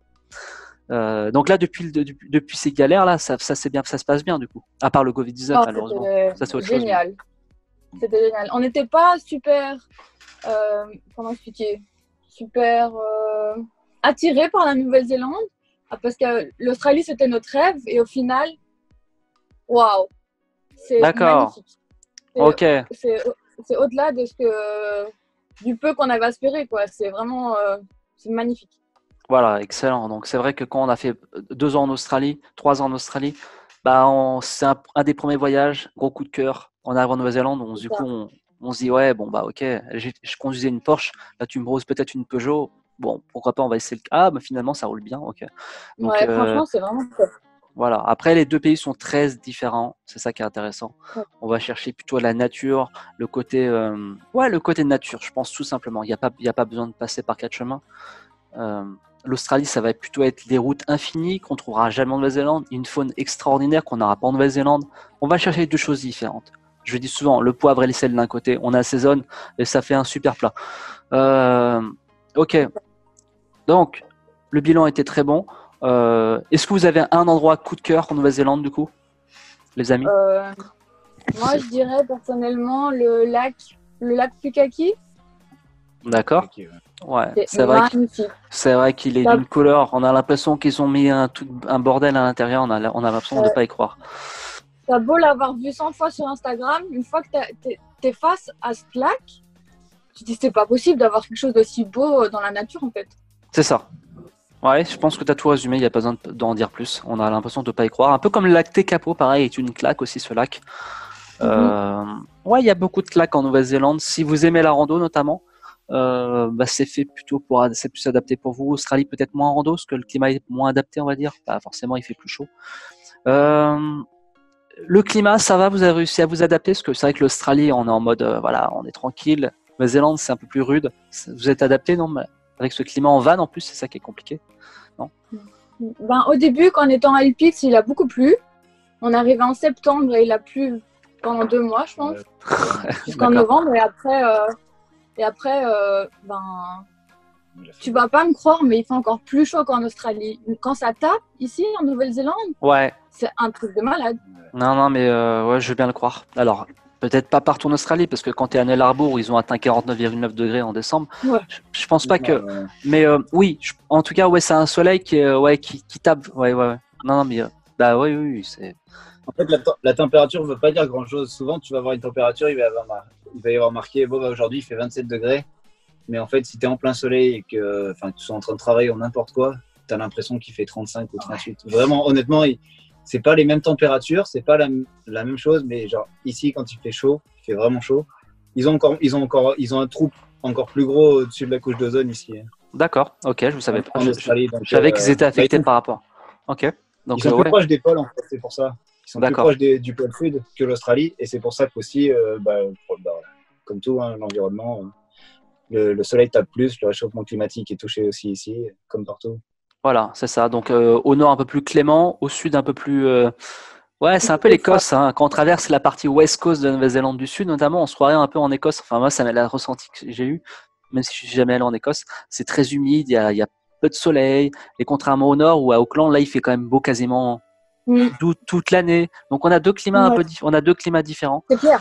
Donc là, depuis ces galères là, ça se passe bien du coup. À part le Covid-19, malheureusement. Ça c'est autre chose. Génial. C'était génial. On n'était pas super, comment expliquer, super attirés par la Nouvelle-Zélande parce que l'Australie c'était notre rêve et au final, waouh, c'est magnifique. Ok. C'est au-delà de du peu qu'on avait aspiré, quoi. C'est vraiment, c'est magnifique. Voilà, excellent. Donc c'est vrai que quand on a fait 2 ans en Australie, 3 ans en Australie, c'est un des premiers voyages, gros coup de cœur. On arrive en Nouvelle-Zélande, du coup on se dit ouais bon ok, je conduisais une Porsche, là tu me proposes peut-être une Peugeot. Bon, pourquoi pas, on va essayer finalement ça roule bien, ok. Donc, franchement, c'est vraiment top. Voilà. Après, les deux pays sont très différents, c'est ça qui est intéressant. Ouais. On va chercher plutôt la nature, le côté nature, je pense tout simplement. Il n'y a pas besoin de passer par 4 chemins. l'Australie, ça va plutôt être des routes infinies qu'on trouvera jamais en Nouvelle-Zélande, une faune extraordinaire qu'on n'aura pas en Nouvelle-Zélande. On va chercher deux choses différentes. Je dis souvent, le poivre et le sel d'un côté, on assaisonne et ça fait un super plat. Ok, donc le bilan était très bon. Est-ce que vous avez un endroit coup de cœur en Nouvelle-Zélande du coup, les amis? Moi, je dirais personnellement le lac Pukaki. D'accord. Ok, Ouais, C'est magnifique. c'est vrai qu'il est d'une couleur. On a l'impression qu'ils ont mis un bordel à l'intérieur. On a l'impression de ne pas y croire. T'as beau l'avoir vu 100 fois sur Instagram, une fois que t'es face à ce lac, tu te dis c'est pas possible d'avoir quelque chose d'aussi beau dans la nature en fait. C'est ça. Ouais, je pense que tu as tout résumé. Il n'y a pas besoin d'en dire plus. On a l'impression de ne pas y croire. Un peu comme le lac Tekapo, pareil, est une claque aussi ce lac. Ouais, il y a beaucoup de claques en Nouvelle-Zélande. Si vous aimez la rando notamment, c'est fait plutôt c'est plus adapté pour vous. Australie peut-être moins en rando parce que le climat est moins adapté, on va dire. Bah, forcément, il fait plus chaud. Le climat, ça va, vous avez réussi à vous adapter parce que c'est vrai que l'Australie, on est en mode, voilà, on est tranquille. Nouvelle-Zélande, c'est un peu plus rude. Vous êtes adapté, non? Avec ce climat en van, en plus, c'est ça qui est compliqué, non? Au début, quand on était en Alpix, il a beaucoup plu. On arrivait en septembre et il a plu pendant 2 mois, je pense, jusqu'en novembre. Et après, tu vas pas me croire, mais il fait encore plus chaud qu'en Australie. Quand ça tape ici en Nouvelle-Zélande, ouais, c'est un truc de malade. Non, mais ouais, je veux bien le croire. Alors, peut-être pas partout en Australie, parce que quand tu es à Nell Harbour, ils ont atteint 49,9 degrés en décembre. Ouais. Je pense pas que. Mais oui, en tout cas, ouais, c'est un soleil qui tape. Ouais. Non, mais oui, c'est. En fait, la température ne veut pas dire grand-chose. Souvent, tu vas avoir une température, il va y avoir marqué aujourd'hui, il fait 27 degrés. Mais en fait, si tu es en plein soleil et que tu sois en train de travailler ou n'importe quoi, tu as l'impression qu'il fait 35 ou 38. Vraiment, honnêtement, c'est pas les mêmes températures, c'est pas la même chose. Mais genre, ici, quand il fait chaud, il fait vraiment chaud. Ils ont un trou encore plus gros au-dessus de la couche d'ozone ici. D'accord, ok, je ne savais pas. En Australie, donc, je savais qu'ils étaient affectés par rapport. Ok. Donc, ils sont plus proches des pôles, en fait, c'est pour ça. Ils sont plus proches du pôle sud que l'Australie, et c'est pour ça qu'aussi, comme tout, l'environnement, le soleil tape plus, le réchauffement climatique est touché aussi ici, comme partout. Voilà, c'est ça. Donc, au nord un peu plus clément, au sud un peu plus. Ouais, c'est un peu l'Écosse. Hein. Quand on traverse la partie West Coast de la Nouvelle-Zélande du Sud, notamment, on se croirait un peu en Écosse. Enfin, moi, ça m'a le ressenti que j'ai eu, même si je suis jamais allé en Écosse. C'est très humide, il y a peu de soleil. Et contrairement au nord, où à Auckland, là, il fait quand même beau quasiment toute l'année. Donc, on a deux climats on a deux climats différents. C'est clair.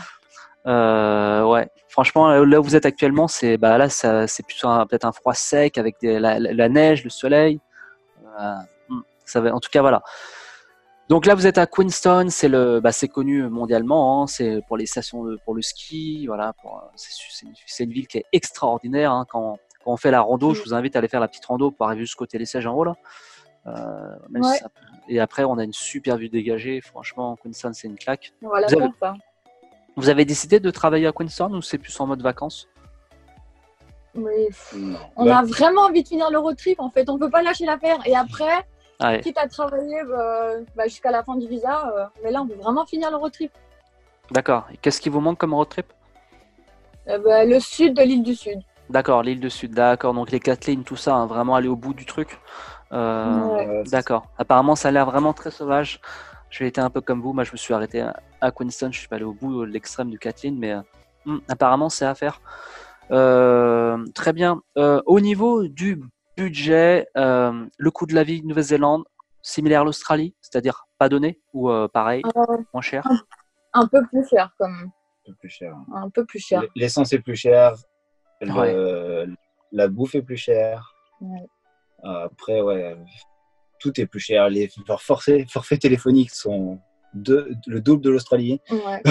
Ouais, franchement, là où vous êtes actuellement, c'est plutôt peut-être un froid sec avec la neige, le soleil. En tout cas, voilà. Donc là, vous êtes à Queenstown, c'est connu mondialement, hein, c'est pour les stations pour le ski, voilà. C'est une ville qui est extraordinaire. Hein, quand on fait la rando, je vous invite à aller faire la petite rando pour arriver jusqu'au télésiège en haut là. Et après, on a une super vue dégagée. Franchement, Queenstown, c'est une claque. Voilà, vous avez décidé de travailler à Queenstown ou c'est plus en mode vacances? Mais on a vraiment envie de finir le road trip en fait, on peut pas lâcher l'affaire et après, quitte à travailler jusqu'à la fin du visa, mais là on veut vraiment finir le road trip. D'accord, et qu'est-ce qui vous manque comme road trip? Le sud de l'île du Sud. D'accord, l'île du Sud, d'accord, donc les 4 lignes, tout ça, hein, vraiment aller au bout du truc. D'accord, apparemment ça a l'air vraiment très sauvage. J'ai été un peu comme vous, moi je me suis arrêté à Queenstown, je suis pas allé au bout de l'extrême du 4 lignes, mais apparemment c'est à faire. Très bien. Au niveau du budget, le coût de la vie de Nouvelle-Zélande, similaire à l'Australie, c'est-à-dire pas donné ou pareil, moins cher? Un peu plus cher quand même. Un peu plus cher. L'essence est plus chère, la bouffe est plus chère. Après, tout est plus cher. Les forfaits téléphoniques sont le double de l'Australie. Ouais.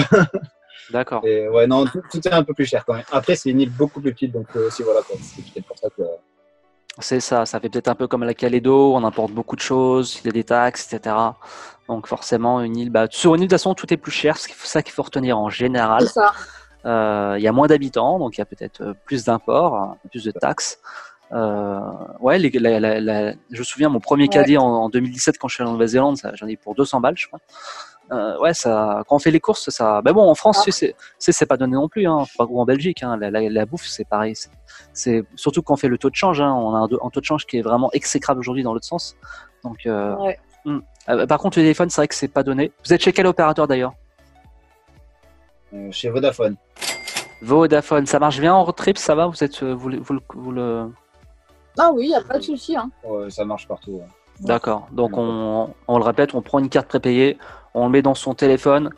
D'accord. Et non, tout est un peu plus cher quand même. Après, c'est une île beaucoup plus petite, donc aussi voilà, c'est peut-être pour ça que. C'est ça fait peut-être un peu comme la Calédo, on importe beaucoup de choses, il y a des taxes, etc. Donc forcément, une île, sur une île de toute façon, tout est plus cher, c'est ça qu'il faut retenir en général. C'est ça. Il y a moins d'habitants, donc il y a peut-être plus d'imports, plus de taxes. Je me souviens mon premier caddie en 2017 quand je suis allé en Nouvelle-Zélande, j'en ai eu pour 200 balles, je crois. Ouais, ça, quand on fait les courses, ça. Ben bon, en France, c'est pas donné non plus, hein, ou en Belgique. Hein, la bouffe, c'est pareil. C'est surtout quand on fait le taux de change. Hein, on a un taux de change qui est vraiment exécrable aujourd'hui dans l'autre sens. Donc, Ouais. par contre, le téléphone, c'est vrai que c'est pas donné. Vous êtes chez quel opérateur d'ailleurs? Chez Vodafone. Vodafone, ça marche bien en road trip, ça va? Vous êtes, vous le... Ah oui, il n'y a pas de souci. Hein. Ouais, ça marche partout. Ouais. D'accord. Donc on le répète, on prend une carte prépayée, on le met dans son téléphone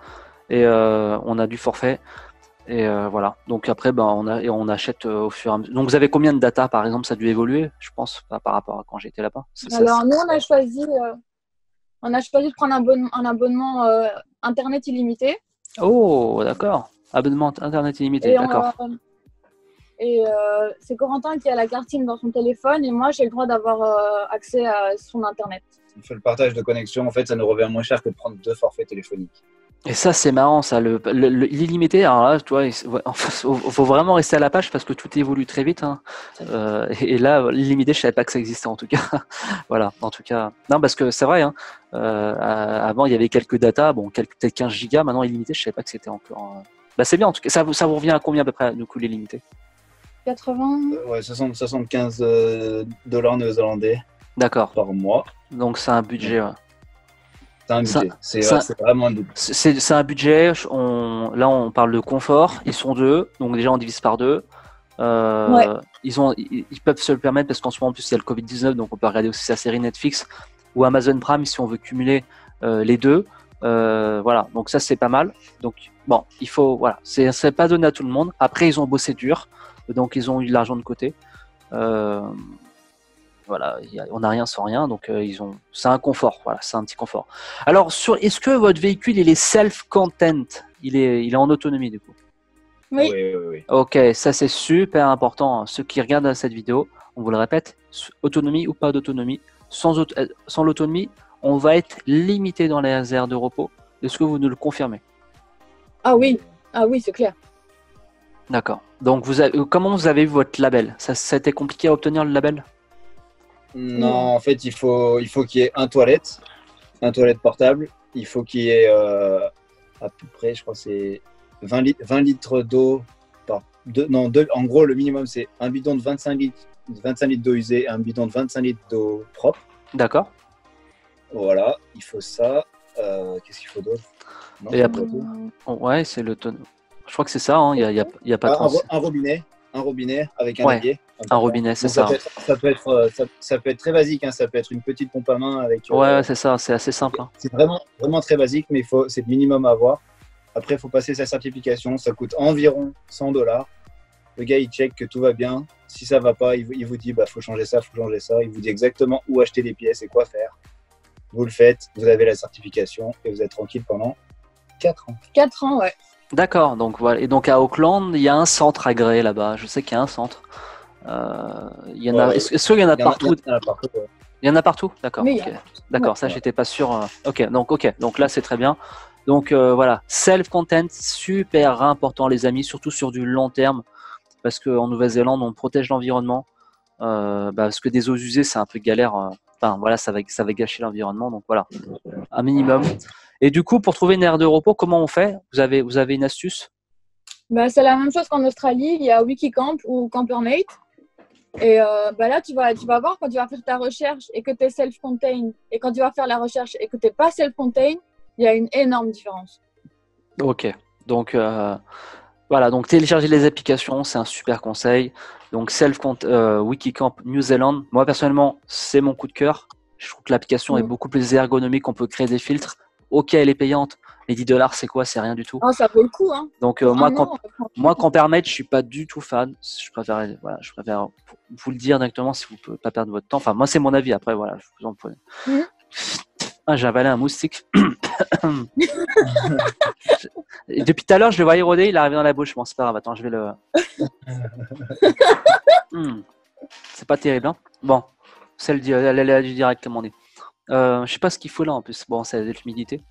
et on a du forfait. Et voilà. Donc après, ben, on achète au fur et à mesure. Donc vous avez combien de data par exemple? Ça a dû évoluer, je pense, par rapport à quand j'étais là-bas. Alors nous, on a choisi de prendre un abonnement Internet illimité. Oh, d'accord. Abonnement Internet illimité, d'accord. C'est Corentin qui a la carte SIM dans son téléphone et moi, j'ai le droit d'avoir accès à son Internet. On fait le partage de connexion. En fait, ça nous revient moins cher que de prendre 2 forfaits téléphoniques. Et ça, c'est marrant, ça, l'illimité. Alors là, tu vois, faut vraiment rester à la page parce que tout évolue très vite. Hein. Et là, l'illimité, je savais pas que ça existait en tout cas. Voilà, en tout cas. Non, parce que c'est vrai. Hein, avant, il y avait quelques datas, bon, peut-être 15 gigas. Maintenant, illimité, je savais pas que c'était encore. Bah, c'est bien en tout cas. Ça vous revient à combien à peu près, du coup, l'illimité? 80. Ouais, 75 dollars néo-zélandais. D'accord. Par mois. Donc c'est un budget. Ouais. C'est un budget. C'est vraiment un budget. C'est un budget. Là, on parle de confort. Ils sont 2, donc déjà on divise par 2. Ouais. Ils peuvent se le permettre parce qu'en ce moment, en plus, il y a le Covid-19, donc on peut regarder aussi sa série Netflix ou Amazon Prime si on veut cumuler les deux. Voilà, donc ça c'est pas mal. Donc bon, il faut, voilà, c'est pas donné à tout le monde. Après, ils ont bossé dur, donc ils ont eu de l'argent de côté. Voilà, on n'a rien sans rien, donc c'est un confort, voilà, c'est un petit confort. Alors, est-ce que votre véhicule il est self-content, il est en autonomie du coup? Oui. Oui. Ok, ça c'est super important. Ceux qui regardent cette vidéo, on vous le répète, autonomie ou pas d'autonomie, sans l'autonomie, on va être limité dans les aires de repos. Est-ce que vous nous le confirmez? Ah oui, c'est clair. D'accord. Donc, comment vous avez eu votre label? Ça a été compliqué à obtenir le label? Non, en fait, il faut qu'il y ait un toilette portable. Il faut qu'il y ait à peu près, je crois, c'est 20 litres d'eau par en gros, le minimum, c'est un bidon de 25 litres d'eau usée et un bidon de 25 litres d'eau propre. D'accord. Voilà, il faut ça. Qu'est-ce qu'il faut d'autre? Et après, ouais, c'est le tonneau. Je crois que c'est ça, hein. Il y a pas un robinet avec un évier. Un robinet, c'est ça. Ça peut être très basique, hein. Ça peut être une petite pompe à main avec. Ouais, c'est ça, c'est assez simple. Hein. C'est vraiment très basique, mais c'est le minimum à avoir. Après, il faut passer sa certification. Ça coûte environ 100 $. Le gars, il check que tout va bien. Si ça va pas, il vous dit faut changer ça, faut changer ça. Il vous dit exactement où acheter les pièces et quoi faire. Vous le faites, vous avez la certification et vous êtes tranquille pendant 4 ans. 4 ans, ouais. D'accord, donc voilà. Et donc à Auckland, il y a un centre agréé là-bas. Je sais qu'il y a un centre. Il y en a. Est-ce qu'il y en a partout? Il y en a partout. D'accord. Oui, okay. D'accord. Ça, j'étais pas sûr. Ok. Donc là, c'est très bien. Donc voilà, self-content, super important les amis, surtout sur du long terme, parce qu'en Nouvelle-Zélande, on protège l'environnement, parce que des eaux usées, c'est un peu galère. Enfin voilà, ça va gâcher l'environnement. Donc voilà, un minimum. Et du coup, pour trouver une aire de repos, comment on fait? Vous avez une astuce? C'est la même chose qu'en Australie. Il y a Wikicamp ou Campermate. Et là, tu vas voir quand tu vas faire ta recherche et que tu es self-contained, et quand tu vas faire la recherche et que tu n'es pas self-contained, il y a une énorme différence. Ok. Donc, voilà. Donc, télécharger les applications, c'est un super conseil. Donc, Wikicamp New Zealand. Moi, personnellement, c'est mon coup de cœur. Je trouve que l'application est beaucoup plus ergonomique. On peut créer des filtres. Ok, elle est payante. Les 10 $, c'est quoi? C'est rien du tout. Oh, ça vaut le coup. Hein. Donc, moi, Campermate, je ne suis pas du tout fan. Je préfère vous le dire directement si vous ne pouvez pas perdre votre temps. Enfin, moi, c'est mon avis. Après, voilà, je vous en prie. J'ai avalé un moustique. Et depuis tout à l'heure, je le voyais rôder, il est arrivé dans la bouche. Bon, c'est pas grave, attends, je vais le. C'est pas terrible, hein. Bon, c'est l'aléa du direct, comme on dit. Je sais pas ce qu'il faut là en plus. Bon, c'est l'humidité.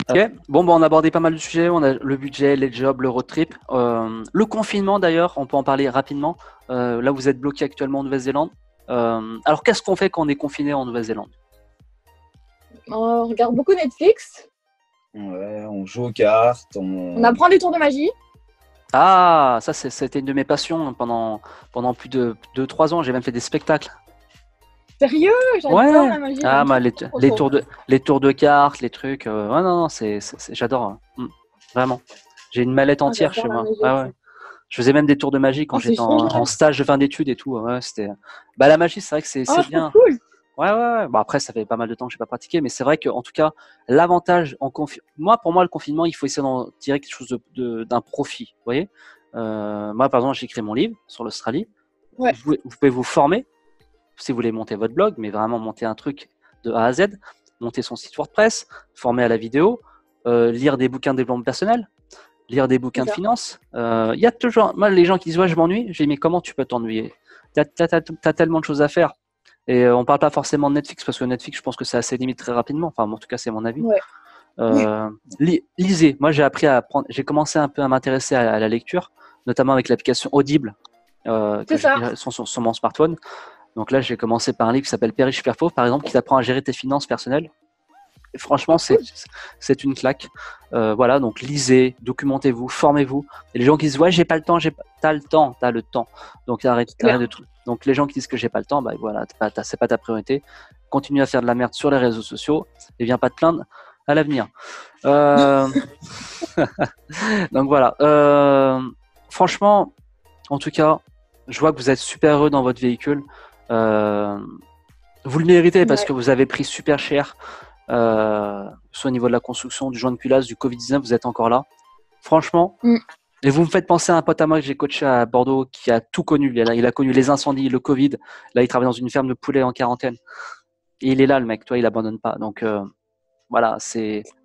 Ok. Bon, on a abordé pas mal de sujets. On a le budget, les jobs, le road trip. Le confinement d'ailleurs, on peut en parler rapidement. Là, vous êtes bloqué actuellement en Nouvelle-Zélande. Alors, qu'est-ce qu'on fait quand on est confiné en Nouvelle-Zélande? On regarde beaucoup Netflix. Ouais, on joue aux cartes, On apprend des tours de magie. Ah, ça, c'était une de mes passions pendant plus de 2-3 ans. J'ai même fait des spectacles. Sérieux, j'adore Ouais. la magie. Ah, j'aime trop, trop, trop. les tours de cartes, les trucs. Ouais, non, j'adore. Vraiment. J'ai une mallette Ah, entière j'adore chez la moi. magie Ah aussi. ouais. Je faisais même des tours de magie quand Oh, c'est j'étais en génial. stage de fin d'études et tout. Ouais, c'était. Bah, la magie, c'est vrai que c'est Oh, trop bien. cool. Ouais. Bon, après, ça fait pas mal de temps que je n'ai pas pratiqué, mais c'est vrai qu'en tout cas, l'avantage pour moi, le confinement, il faut essayer d'en tirer quelque chose d'un profit. Vous voyez, moi, par exemple, j'ai écrit mon livre sur l'Australie. Ouais. Vous pouvez vous former si vous voulez monter votre blog, mais vraiment monter un truc de A à Z, monter son site WordPress, former à la vidéo, lire des bouquins de développement personnel, lire des bouquins de finance. Il y a toujours, moi, les gens qui disent ouais, je m'ennuie. Je dis mais comment tu peux t'ennuyer? T'as tellement de choses à faire. Et on parle pas forcément de Netflix parce que Netflix, je pense que c'est assez limite très rapidement. Enfin, en tout cas, c'est mon avis. Ouais. Lisez. Moi, j'ai commencé un peu à m'intéresser à la lecture, notamment avec l'application Audible que j'ai sur mon smartphone. Donc là, j'ai commencé par un livre qui s'appelle Père riche, Père pauvre, par exemple, qui t'apprend à gérer tes finances personnelles. Et franchement, c'est une claque. Voilà, donc lisez, documentez-vous, formez-vous. Et les gens qui disent ouais, j'ai pas le temps, t'as le temps. Donc arrête de trucs. Donc les gens qui disent que j'ai pas le temps, bah voilà, c'est pas ta priorité. Continue à faire de la merde sur les réseaux sociaux et viens pas te plaindre à l'avenir. Donc voilà. Franchement, en tout cas, je vois que vous êtes super heureux dans votre véhicule. Vous le méritez parce que vous avez pris super cher. Soit au niveau de la construction, du joint de culasse, du Covid-19, vous êtes encore là. Franchement. Et vous me faites penser à un pote à moi que j'ai coaché à Bordeaux qui a tout connu. Il a connu les incendies, le Covid. Là, il travaille dans une ferme de poulets en quarantaine. Et il est là, le mec. Toi, il abandonne pas. Donc, voilà,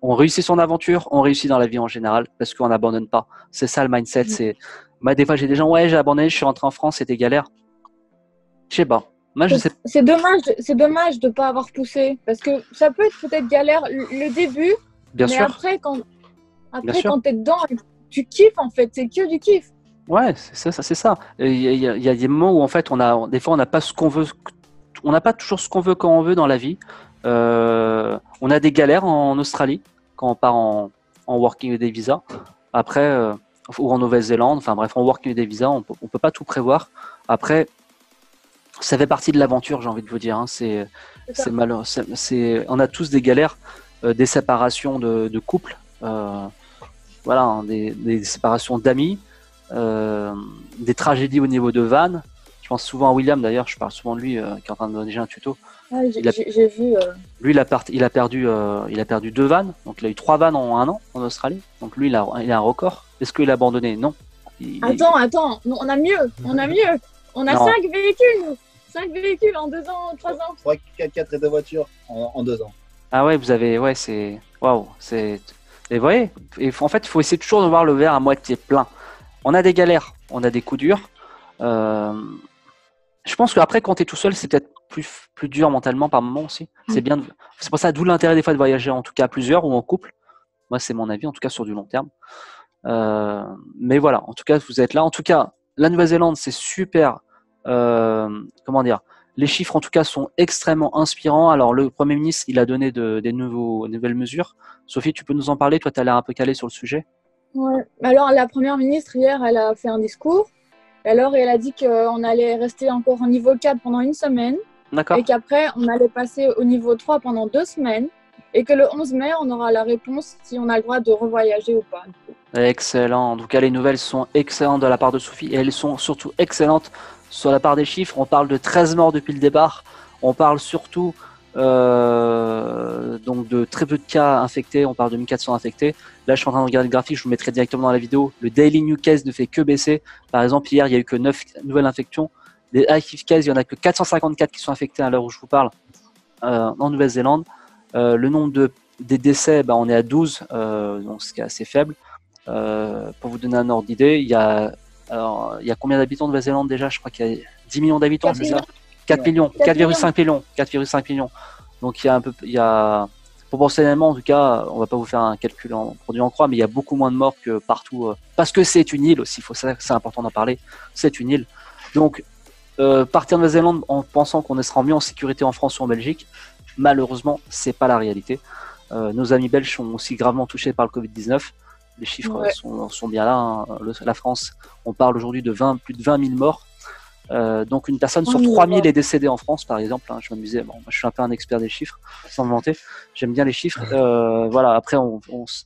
on réussit son aventure, on réussit dans la vie en général parce qu'on n'abandonne pas. C'est ça le mindset. Des fois, j'ai des gens, ouais, j'ai abandonné, je suis rentré en France, c'était galère. Je sais pas. Moi, je sais. C'est dommage de ne pas avoir poussé parce que ça peut être peut-être galère le début, Bien mais sûr. après quand tu es dedans, tu kiffes en fait, c'est que du kiff. Ouais, c'est ça. Il y a des moments où en fait, des fois, on n'a pas ce qu'on veut, on n'a pas toujours ce qu'on veut quand on veut dans la vie. On a des galères en Australie quand on part en working holiday visa. Après, ou en Nouvelle-Zélande. Enfin bref, en working holiday visa, on peut pas tout prévoir. Après, ça fait partie de l'aventure, j'ai envie de vous dire. Hein. C'est malheureux. On a tous des galères, des séparations de couples, voilà, hein, des séparations d'amis, des tragédies au niveau de Van. Je pense souvent à William d'ailleurs. Je parle souvent de lui, qui est en train de donner un tuto. Ah, j'ai vu. Lui, il a perdu 2 vannes. Donc, il a eu 3 vannes en 1 an en Australie. Donc, lui, il a un record. Est-ce qu'il a abandonné? Non. Attends. Non, on a mieux. On a 5 véhicules. 5 véhicules en 2 ans, 3 ans. 3, 4 et 2 voitures en 2 ans. Ah ouais, vous avez. Ouais, c'est. Waouh. Et vous voyez, en fait, il faut essayer toujours de voir le verre à moitié plein. On a des galères, on a des coups durs. Je pense qu'après, quand tu es tout seul, c'est peut-être plus dur mentalement par moment aussi. C'est bien. C'est pour ça, d'où l'intérêt des fois de voyager en tout cas à plusieurs ou en couple. Moi, c'est mon avis, en tout cas sur du long terme. Mais voilà, en tout cas, vous êtes là. En tout cas, la Nouvelle-Zélande, c'est super. Comment dire? Les chiffres, en tout cas, sont extrêmement inspirants. Alors, le Premier ministre, il a donné des nouvelles mesures. Sophie, tu peux nous en parler? Toi, tu as l'air un peu calée sur le sujet. Ouais. Alors, la Première ministre, hier, elle a fait un discours. Alors, elle a dit qu'on allait rester encore au niveau 4 pendant 1 semaine. D'accord. Et qu'après, on allait passer au niveau 3 pendant 2 semaines. Et que le 11 mai, on aura la réponse si on a le droit de revoyager ou pas. Excellent. En tout cas, les nouvelles sont excellentes de la part de Sophie. Et elles sont surtout excellentes sur la part des chiffres. On parle de 13 morts depuis le départ. On parle surtout donc de très peu de cas infectés. On parle de 1400 infectés. Là, je suis en train de regarder le graphique. Je vous mettrai directement dans la vidéo. Le Daily New Case ne fait que baisser. Par exemple, hier, il n'y a eu que 9 nouvelles infections. Les Active Cases, il n'y en a que 454 qui sont infectés à l'heure où je vous parle en Nouvelle-Zélande. Le nombre des décès, on est à 12, donc ce qui est assez faible. Pour vous donner un ordre d'idée, il y a combien d'habitants de Nouvelle-Zélande déjà? Je crois qu'il y a 10 millions d'habitants, c'est ça? 4 millions, 4,5 millions. 4,5 millions. Donc il y a proportionnellement, en tout cas, on va pas vous faire un calcul en produit en croix, mais il y a beaucoup moins de morts que partout, parce que c'est une île aussi, c'est important d'en parler, c'est une île. Donc, partir de Nouvelle-Zélande en pensant qu'on sera mieux en sécurité en France ou en Belgique, malheureusement, c'est pas la réalité. Nos amis belges sont aussi gravement touchés par le Covid-19. Les chiffres Ouais. sont bien là, hein. La France, on parle aujourd'hui de plus de 20 000 morts. Donc une personne sur 3 000 est décédée en France, par exemple. Hein. Je m'amusais. Bon, moi, je suis un peu un expert des chiffres, sans me vanter. J'aime bien les chiffres. Voilà. Après,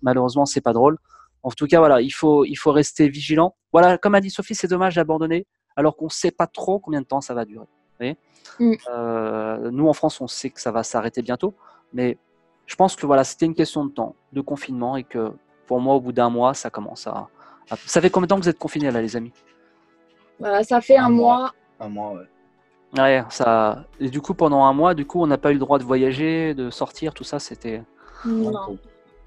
malheureusement, c'est pas drôle. En tout cas, voilà, il faut rester vigilant. Voilà, comme a dit Sophie, c'est dommage d'abandonner alors qu'on ne sait pas trop combien de temps ça va durer. Vous voyez nous, en France, on sait que ça va s'arrêter bientôt, mais je pense que voilà, c'était une question de temps, de confinement, et que pour moi, au bout d'un mois, ça commence à... Ça fait combien de temps que vous êtes confinés là, les amis? Voilà, ça fait un mois. Un mois, ouais. Ouais, ça... Et du coup, pendant un mois, on n'a pas eu le droit de voyager, de sortir, tout ça, c'était... Non.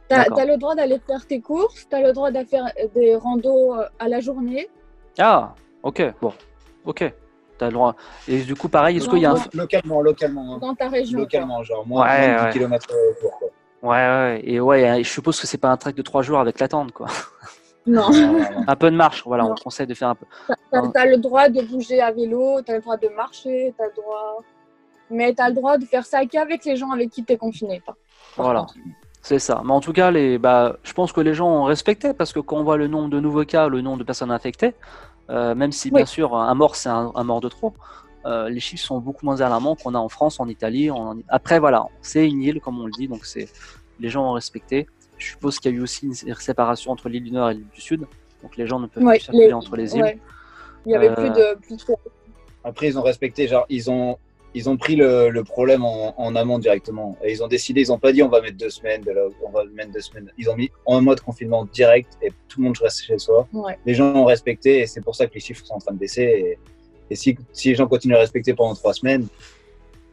D'accord. T'as le droit d'aller faire tes courses, t'as le droit de faire des randos à la journée. Ah, ok, bon, ok, t'as le droit. Et du coup, pareil, est-ce qu'il y a un... Localement. Hein. Dans ta région. Localement, genre moins, Ouais, moins de ouais. 10 km jour, quoi. Ouais, et ouais, je suppose que c'est pas un trek de 3 jours avec la tente, quoi. Non. Un peu de marche, voilà, Non. on conseille de faire un peu. T'as le droit de bouger à vélo, t'as le droit de marcher, t'as le droit. Mais t'as le droit de faire ça qu'avec les gens avec qui t'es confiné. Voilà, c'est ça. Mais en tout cas, je pense que les gens ont respecté, parce que quand on voit le nombre de nouveaux cas, le nombre de personnes infectées, même si bien sûr un mort c'est un mort de trop, les chiffres sont beaucoup moins alarmants qu'on a en France, en Italie. Après voilà, c'est une île comme on le dit, donc les gens ont respecté. Je suppose qu'il y a eu aussi une séparation entre l'île du Nord et l'île du Sud, donc les gens ne peuvent plus circuler entre les îles. Ouais. Il y avait plus de. Après, ils ont respecté, genre ils ont pris le problème en amont directement. Et ils ont décidé, ils n'ont pas dit on va mettre 2 semaines, on va mettre 2 semaines. Ils ont mis en mode confinement direct et tout le monde reste chez soi. Ouais. Les gens ont respecté et c'est pour ça que les chiffres sont en train de baisser. Et si les gens continuent à respecter pendant 3 semaines,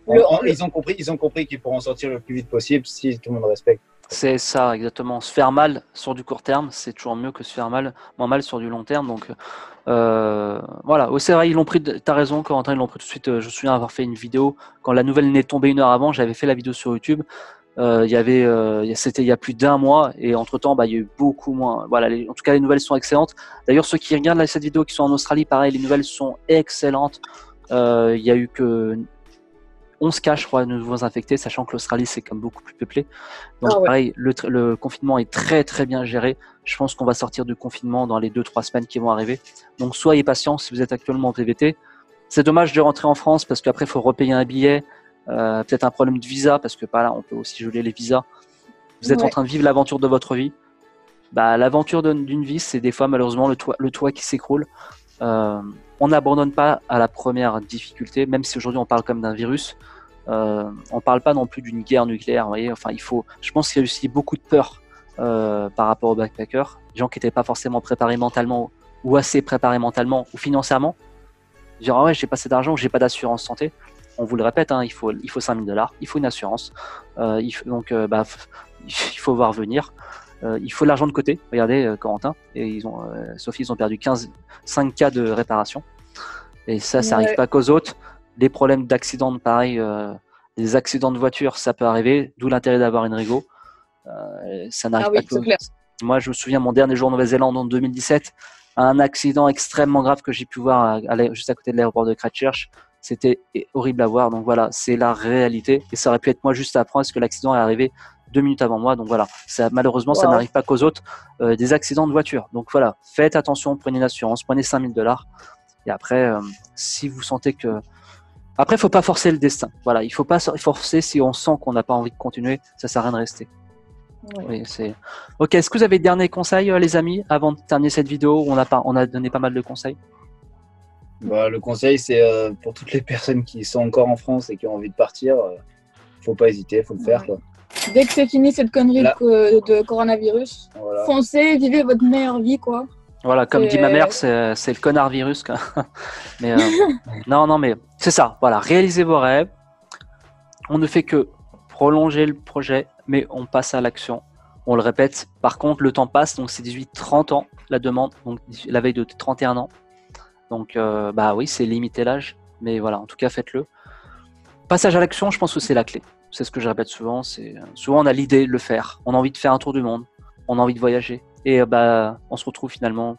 ils ont compris qu'ils pourront sortir le plus vite possible si tout le monde respecte. C'est ça, exactement. Se faire mal sur du court terme, c'est toujours mieux que se faire moins mal sur du long terme. Donc voilà, c'est vrai, ils l'ont pris. T'as raison, Corentin, ils l'ont pris tout de suite. Je me souviens avoir fait une vidéo quand la nouvelle n'est tombée 1 heure avant. J'avais fait la vidéo sur YouTube. C'était il y a plus d'1 mois et entre temps, il y a eu beaucoup moins. Voilà, en tout cas, les nouvelles sont excellentes. D'ailleurs, ceux qui regardent cette vidéo qui sont en Australie, pareil, les nouvelles sont excellentes. Il y a eu que 11 cas, je crois, de nouveaux infectés, sachant que l'Australie, c'est comme beaucoup plus peuplé. Donc, pareil, le confinement est très, très bien géré. Je pense qu'on va sortir du confinement dans les 2-3 semaines qui vont arriver. Donc, soyez patients si vous êtes actuellement en PVT. C'est dommage de rentrer en France parce qu'après, il faut repayer un billet. Peut-être un problème de visa parce que par là, on peut aussi geler les visas. Vous êtes en train de vivre l'aventure de votre vie. L'aventure d'une vie, c'est des fois, malheureusement, le toit qui s'écroule. On n'abandonne pas à la première difficulté, même si aujourd'hui on parle comme d'un virus. On parle pas non plus d'une guerre nucléaire, vous voyez. Enfin, je pense qu'il y a aussi beaucoup de peur par rapport aux backpackers, des gens qui n'étaient pas forcément préparés mentalement ou assez préparés mentalement ou financièrement. Dire ah ouais, j'ai pas assez d'argent, j'ai pas d'assurance santé. On vous le répète, hein, il faut 5 000 $, il faut une assurance, il faut voir venir. Il faut de l'argent de côté. Regardez, Corentin et Sophie, ils ont perdu 5 cas de réparation. Et ça n'arrive pas qu'aux autres. Des problèmes d'accidents, pareil, des accidents de voiture, ça peut arriver. D'où l'intérêt d'avoir une Rigo. Ça n'arrive pas qu'aux autres. Moi, je me souviens, mon dernier jour en Nouvelle-Zélande en 2017, un accident extrêmement grave que j'ai pu voir juste à côté de l'aéroport de Christchurch. C'était horrible à voir. Donc voilà, c'est la réalité. Et ça aurait pu être moi juste après, parce que l'accident est arrivé 2 minutes avant moi. Donc voilà, malheureusement, ça n'arrive pas qu'aux autres. Des accidents de voiture. Donc voilà, faites attention, prenez une assurance, prenez 5 000 $. Et après, si vous sentez que... Après, il ne faut pas forcer le destin. Voilà, il ne faut pas forcer si on sent qu'on n'a pas envie de continuer. Ça ne sert à rien de rester. Oui, Ok, est-ce que vous avez des derniers conseils, les amis, avant de terminer cette vidéo? On a donné pas mal de conseils. Le conseil, c'est pour toutes les personnes qui sont encore en France et qui ont envie de partir, faut pas hésiter, faut le faire, quoi. Dès que c'est fini cette connerie de coronavirus, foncez, vivez votre meilleure vie, quoi. Voilà, comme dit ma mère, c'est le connard virus. Mais non, mais c'est ça. Voilà, réalisez vos rêves. On ne fait que prolonger le projet, mais on passe à l'action. On le répète. Par contre, le temps passe, donc c'est 18-30 ans la demande, donc la veille de 31 ans. Donc, oui, c'est limiter l'âge, mais voilà, en tout cas, faites-le. Passage à l'action, je pense que c'est la clé. C'est ce que je répète souvent. Souvent, on a l'idée de le faire. On a envie de faire un tour du monde. On a envie de voyager. Et on se retrouve finalement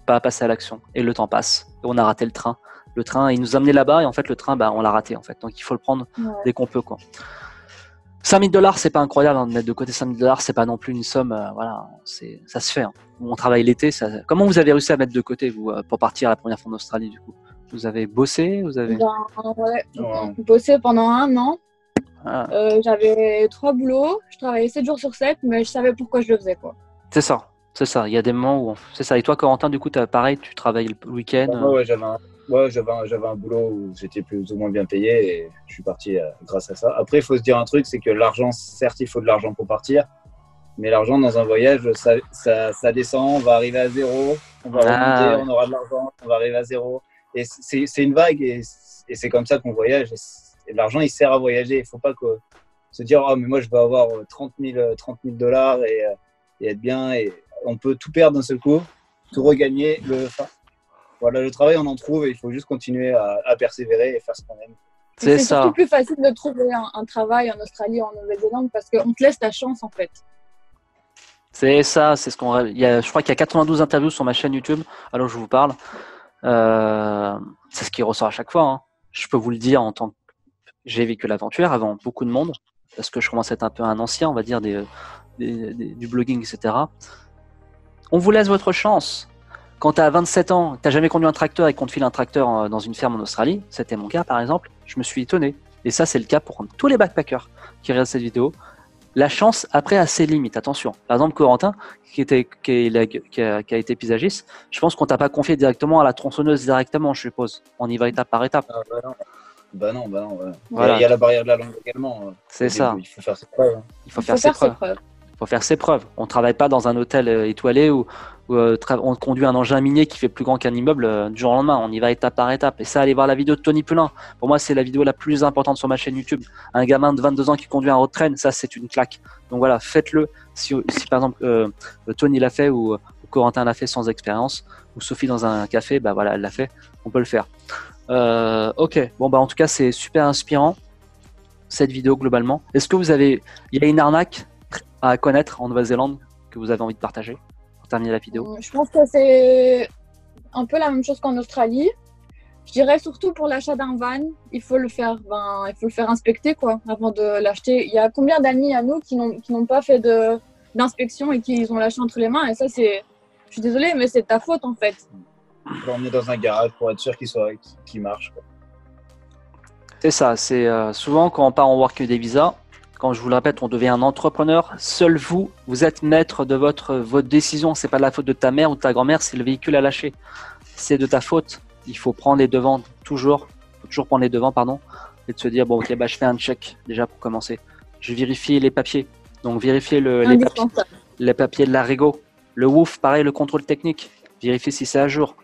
pas à passer à l'action. Et le temps passe. Et on a raté le train. Le train, il nous a amené là-bas. Et en fait, le train, on l'a raté. En fait. Donc, il faut le prendre dès qu'on peut, quoi. $5 000, c'est pas incroyable, hein, de mettre de côté $5 000, c'est pas non plus une somme, voilà, ça se fait. Hein. On travaille l'été. Comment vous avez réussi à mettre de côté, vous, pour partir la première fois en Australie, du coup? Vous avez bossé, Bossé pendant 1 an. Ah. J'avais 3 boulots, je travaillais 7 jours sur 7, mais je savais pourquoi je le faisais, quoi. C'est ça. Il y a des moments où c'est ça. Et toi, Corentin, du coup, pareil, tu travailles le week-end. Ouais, j'avais un boulot où j'étais plus ou moins bien payé et je suis parti grâce à ça. Après, il faut se dire un truc, c'est que l'argent, certes, il faut de l'argent pour partir, mais l'argent dans un voyage, ça descend, on va arriver à zéro, on va remonter, ouais. on aura de l'argent, on va arriver à zéro. Et c'est une vague et c'est comme ça qu'on voyage. Et l'argent, il sert à voyager. Il ne faut pas se dire, oh, mais moi, je vais avoir $30 000 et être bien. Et on peut tout perdre d'un seul coup, tout regagner. Le travail, on en trouve et il faut juste continuer à persévérer et faire ce qu'on aime. C'est surtout plus facile de trouver un travail en Australie ou en Nouvelle-Zélande parce qu'on te laisse ta chance, en fait. C'est ça, c'est ce qu'on. Je crois qu'il y a 92 interviews sur ma chaîne YouTube, alors je vous parle. C'est ce qui ressort à chaque fois. Hein. Je peux vous le dire en tant que j'ai vécu l'aventure avant beaucoup de monde, parce que je commence à être un peu un ancien, on va dire, du blogging, etc. On vous laisse votre chance. Quand tu as 27 ans, tu n'as jamais conduit un tracteur et qu'on te file un tracteur dans une ferme en Australie, c'était mon cas par exemple, je me suis étonné. Et ça, c'est le cas pour tous les backpackers qui regardent cette vidéo. La chance, après, a ses limites, attention. Par exemple, Corentin, qui a été paysagiste, je pense qu'on t'a pas confié directement à la tronçonneuse directement, je suppose. On y va étape par étape. Ah, bah non. Ouais. Voilà. Il y a la barrière de la langue également. C'est ça. Il faut faire ses preuves. Hein. Il faut faire ses preuves. On ne travaille pas dans un hôtel étoilé où on conduit un engin minier qui fait plus grand qu'un immeuble du jour au lendemain. On y va étape par étape. Et ça, allez voir la vidéo de Tony Pulin. Pour moi, c'est la vidéo la plus importante sur ma chaîne YouTube. Un gamin de 22 ans qui conduit un road train, ça, c'est une claque. Donc voilà, faites-le. Si par exemple, Tony l'a fait ou Corentin l'a fait sans expérience, ou Sophie dans un café, bah voilà, elle l'a fait. On peut le faire. Ok. Bon, bah en tout cas, c'est super inspirant cette vidéo globalement. Est-ce que il y a une arnaque à connaître en Nouvelle-Zélande que vous avez envie de partager pour terminer la vidéo? Je pense que c'est un peu la même chose qu'en Australie. Je dirais surtout pour l'achat d'un van, il faut le faire inspecter quoi, avant de l'acheter. Il y a combien d'amis à nous qui n'ont pas fait d'inspection et qui ont lâché entre les mains, et ça je suis désolée, mais c'est ta faute en fait. On peut l'emmener dans un garage pour être sûr qu'il marche. Quoi. C'est ça, c'est souvent quand on part en work des visas, quand je vous le répète, on devient un entrepreneur. Seul vous êtes maître de votre décision. C'est pas de la faute de ta mère ou de ta grand-mère, c'est le véhicule à lâcher. C'est de ta faute. Il faut prendre les devants toujours. Il faut toujours prendre les devants, et de se dire bon, ok, bah je fais un check déjà pour commencer. Je vérifie les papiers. Donc vérifier les papiers de la Rego, le WOOF, pareil, le contrôle technique. Vérifier si c'est à jour.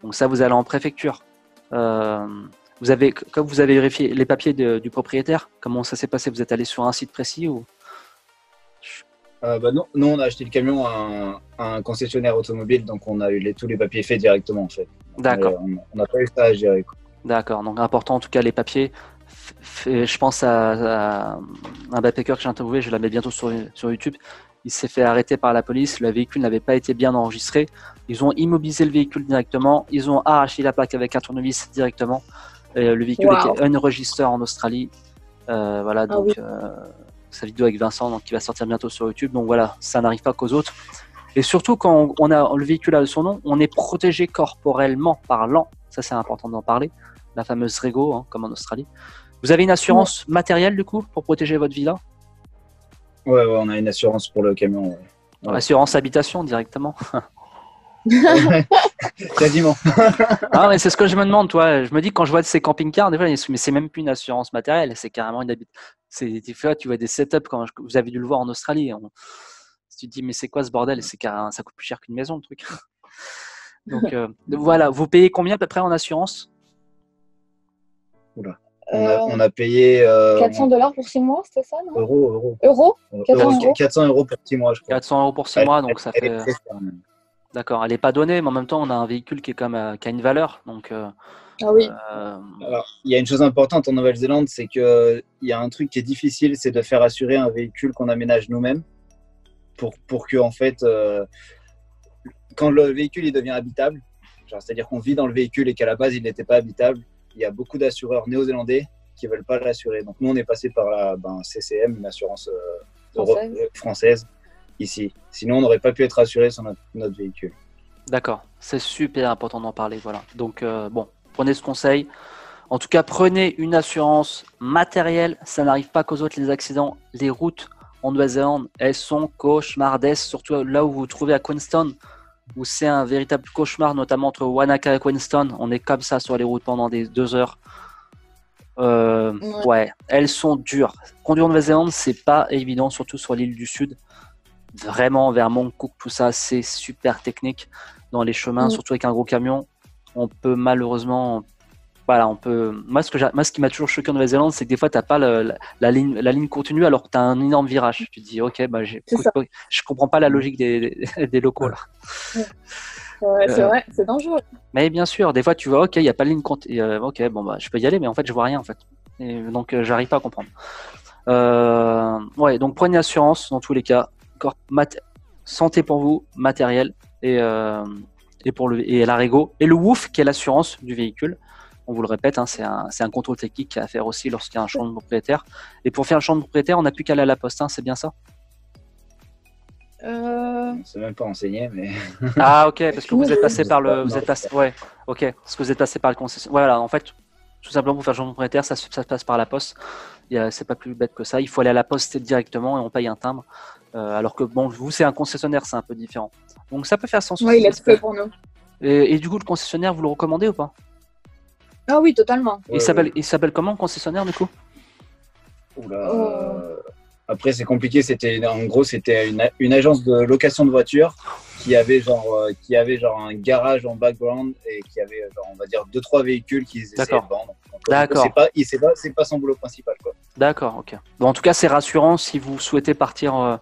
Donc ça, vous allez en préfecture. Comme vous avez vérifié les papiers du propriétaire, comment ça s'est passé? Vous êtes allé sur un site précis ou? Non, nous on a acheté le camion à un concessionnaire automobile, donc on a eu tous les papiers faits directement en fait. D'accord. On n'a pas eu ça à gérer. Quoi. D'accord, donc important en tout cas les papiers. Je pense à un backpacker que j'ai interviewé, je la mets bientôt sur YouTube. Il s'est fait arrêter par la police, le véhicule n'avait pas été bien enregistré. Ils ont immobilisé le véhicule directement, ils ont arraché la plaque avec un tournevis directement. Le véhicule était unregistered en Australie. Voilà, donc sa vidéo avec Vincent, donc qui va sortir bientôt sur YouTube. Donc voilà, ça n'arrive pas qu'aux autres. Et surtout quand on a le véhicule à son nom, on est protégé corporellement parlant. Ça c'est important d'en parler. La fameuse Rego, hein, comme en Australie. Vous avez une assurance matérielle du coup pour protéger votre villa? Ouais, on a une assurance pour le camion. Ouais. Assurance habitation directement. Quasiment. Ah mais c'est ce que je me demande, toi. Je me dis quand je vois ces camping-cars, des fois, mais c'est même plus une assurance matérielle, c'est carrément une habitation. Des fois, tu vois des setups quand vous avez dû le voir en Australie. Tu te dis mais c'est quoi ce bordel? Ça coûte plus cher qu'une maison, le truc. Donc voilà, vous payez combien à peu près en assurance? Oula. On a payé $400 pour 6 mois, c'était ça, non? Euros. 400 euros pour 6 mois, je crois. 400 € pour 6 mois, donc ça fait. D'accord, elle n'est pas donnée, mais en même temps, on a un véhicule qui a une valeur. Donc, ah oui. Alors, il y a une chose importante en Nouvelle-Zélande, c'est qu'il y a un truc qui est difficile, c'est de faire assurer un véhicule qu'on aménage nous-mêmes pour que, en fait, quand le véhicule il devient habitable, c'est-à-dire qu'on vit dans le véhicule et qu'à la base, il n'était pas habitable, il y a beaucoup d'assureurs néo-zélandais qui veulent pas l'assurer. Donc nous, on est passé par la CCM, une assurance française ici. Sinon, on n'aurait pas pu être assuré sur notre véhicule. D'accord, c'est super important d'en parler. Voilà. Donc, bon, prenez ce conseil. En tout cas, prenez une assurance matérielle. Ça n'arrive pas qu'aux autres les accidents. Les routes en Nouvelle-Zélande, elles sont cauchemardesques, surtout là où vous vous trouvez à Queenstown, où c'est un véritable cauchemar, notamment entre Wanaka et Queenstown. On est comme ça sur les routes pendant des 2 heures. Ouais, elles sont dures. Conduire en Nouvelle-Zélande, c'est pas évident, surtout sur l'île du Sud. Vraiment, vers Mongkok, tout ça, c'est super technique dans les chemins, surtout avec un gros camion. On peut malheureusement, voilà, on peut. Moi, ce qui m'a toujours choqué en Nouvelle-Zélande, c'est que des fois, t'as pas la ligne continue, alors que t'as un énorme virage. Tu te dis, ok, bah, je comprends pas la logique des locaux là. Ouais, c'est vrai, c'est dangereux. Mais bien sûr, des fois, tu vois, ok, il y a pas de ligne continue. Ok, bon bah, je peux y aller, mais en fait, je vois rien en fait. Et donc, j'arrive pas à comprendre. Ouais, donc prenez assurance dans tous les cas. Santé pour vous, matériel et l'Arego et le WOOF qui est l'assurance du véhicule. On vous le répète, hein, c'est un contrôle technique à faire aussi lorsqu'il y a un changement de propriétaire. Et pour faire le changement de propriétaire, on n'a plus qu'à aller à la poste, hein, c'est bien ça? On ne s'est même pas renseigné, mais. Ah ok, parce que vous êtes passé par le, ouais, ok, parce que vous êtes passé par le concessionnaire. Voilà, en fait, tout simplement pour faire le changement de propriétaire, ça passe par la poste. C'est pas plus bête que ça. Il faut aller à la poste directement et on paye un timbre. Alors que bon, vous c'est un concessionnaire, c'est un peu différent. Donc ça peut faire sens. Oui, il est fait pour nous. Et du coup, le concessionnaire, vous le recommandez ou pas? Ah oui, totalement. Il s'appelle comment le concessionnaire du coup? Après, c'est compliqué. En gros, c'était une agence de location de voitures qui avait genre un garage en background et qui avait genre, on va dire 2-3 véhicules qu'ils essayaient de vendre. D'accord. C'est pas son boulot principal, quoi. D'accord, ok. Bon, en tout cas, c'est rassurant si vous souhaitez partir.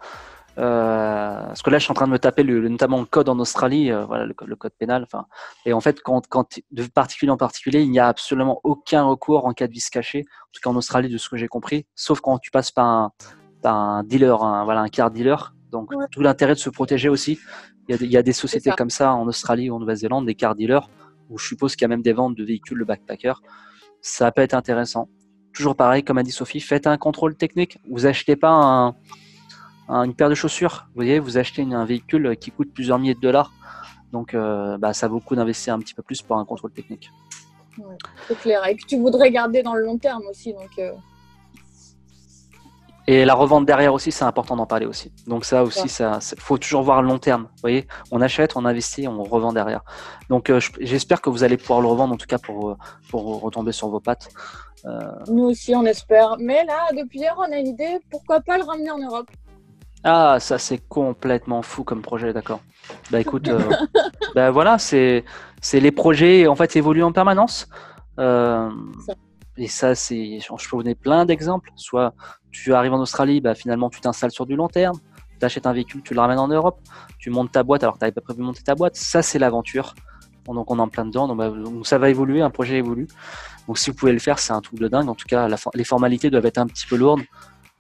Parce que là, je suis en train de me taper notamment le code en Australie, voilà, le code pénal. Et en fait, quand de particulier en particulier, il n'y a absolument aucun recours en cas de vice caché. En tout cas, en Australie, de ce que j'ai compris, sauf quand tu passes par un dealer, un car dealer. Donc, tout l'intérêt de se protéger aussi. Il y a des sociétés comme ça en Australie ou en Nouvelle-Zélande, des car dealers, où je suppose qu'il y a même des ventes de véhicules, le backpacker. Ça peut être intéressant. Toujours pareil, comme a dit Sophie, faites un contrôle technique. Vous achetez pas une paire de chaussures. Vous voyez, vous achetez un véhicule qui coûte plusieurs milliers de dollars. Donc, ça vaut le coup d'investir un petit peu plus pour un contrôle technique. Ouais, c'est clair. Et que tu voudrais garder dans le long terme aussi. Donc, Et la revente derrière aussi, c'est important d'en parler aussi. Donc ça aussi, faut toujours voir le long terme. Vous voyez, on achète, on investit, on revend derrière. Donc j'espère que vous allez pouvoir le revendre, en tout cas pour retomber sur vos pattes. Nous aussi, on espère. Mais là, depuis hier, on a une idée. Pourquoi pas le ramener en Europe? Ah, ça c'est complètement fou comme projet, d'accord. Bah écoute, voilà, c'est les projets en fait évoluent en permanence. Et ça, je peux vous donner plein d'exemples. Soit tu arrives en Australie, finalement tu t'installes sur du long terme, tu achètes un véhicule, tu le ramènes en Europe, tu montes ta boîte alors que tu n'avais pas prévu de monter ta boîte. Ça, c'est l'aventure. Donc on est en plein dedans. Donc ça va évoluer, un projet évolue. Donc si vous pouvez le faire, c'est un truc de dingue. En tout cas, les formalités doivent être un petit peu lourdes.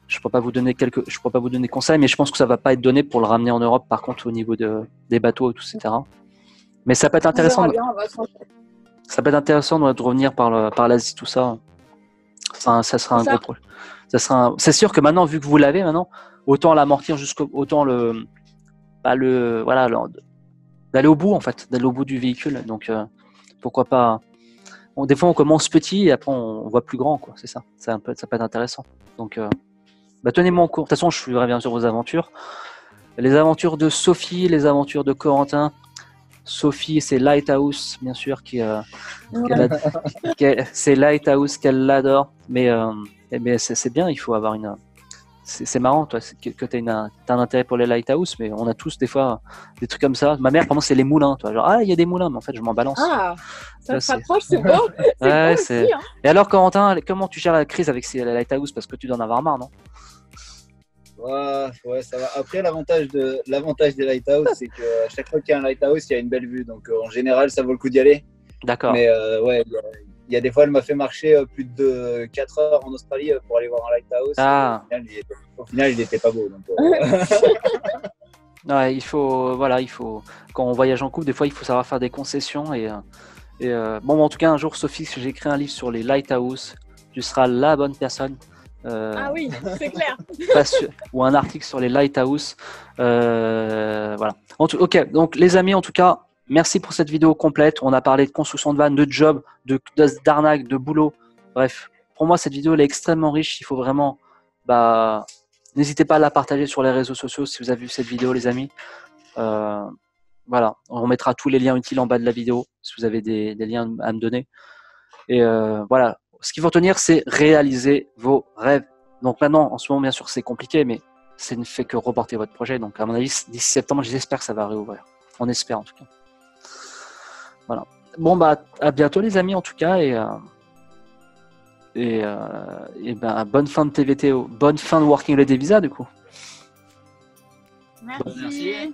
Je ne pourrais pas vous donner conseil, mais je pense que ça ne va pas être donné pour le ramener en Europe, par contre, au niveau des bateaux, etc. Mais ça peut être intéressant. Ça peut être intéressant de revenir par l'Asie, tout ça. Ça sera un gros projet. C'est sûr que maintenant, vu que vous l'avez maintenant, autant l'amortir autant d'aller au bout en fait, d'aller au bout du véhicule. Donc pourquoi pas. Des fois, on commence petit et après on voit plus grand, quoi. C'est ça. Ça peut être intéressant. Donc tenez-moi en cours. De toute façon, je suivrai bien sûr vos aventures. Les aventures de Sophie, les aventures de Corentin. Sophie, c'est Lighthouse, bien sûr, c'est Lighthouse qu'elle l'adore. Mais c'est bien, il faut avoir une. C'est marrant, toi, que tu as un intérêt pour les Lighthouse, mais on a tous des fois des trucs comme ça. Ma mère, par exemple, c'est les moulins, toi. Genre, il y a des moulins, mais en fait, je m'en balance. Ah, ça se rapproche, c'est beau. Ouais, beau aussi, hein. Et alors, Corentin, comment tu gères la crise avec ces Lighthouse? Parce que tu dois en avoir marre, non? Ouais, ça va. Après, l'avantage des Lighthouse, c'est qu'à chaque fois qu'il y a un Lighthouse, il y a une belle vue. Donc, en général, ça vaut le coup d'y aller. D'accord. Mais il y a des fois, elle m'a fait marcher plus de 4 heures en Australie pour aller voir un Lighthouse. Ah. Au final, il n'était pas beau. Donc, ouais, il faut, quand on voyage en couple, des fois, il faut savoir faire des concessions. En tout cas, un jour, Sophie, j'ai écrit un livre sur les Lighthouse. tu seras la bonne personne. Ah oui, c'est clair. Ou un article sur les lighthouse. Voilà. Ok, donc les amis, en tout cas, merci pour cette vidéo complète. On a parlé de construction de vannes, de job, d'arnaque, de boulot. Bref, pour moi, cette vidéo elle est extrêmement riche. Il faut vraiment, n'hésitez pas à la partager sur les réseaux sociaux si vous avez vu cette vidéo, les amis. Voilà, on mettra tous les liens utiles en bas de la vidéo si vous avez des liens à me donner. Et voilà, ce qu'il faut retenir, c'est réaliser vos rêves. Donc maintenant, en ce moment, bien sûr, c'est compliqué, mais ça ne fait que reporter votre projet. Donc à mon avis, d'ici septembre, j'espère que ça va réouvrir. On espère en tout cas. Voilà. Bon, à bientôt les amis en tout cas. Et bonne fin de TVT, bonne fin de Working Holiday Visa du coup. Merci.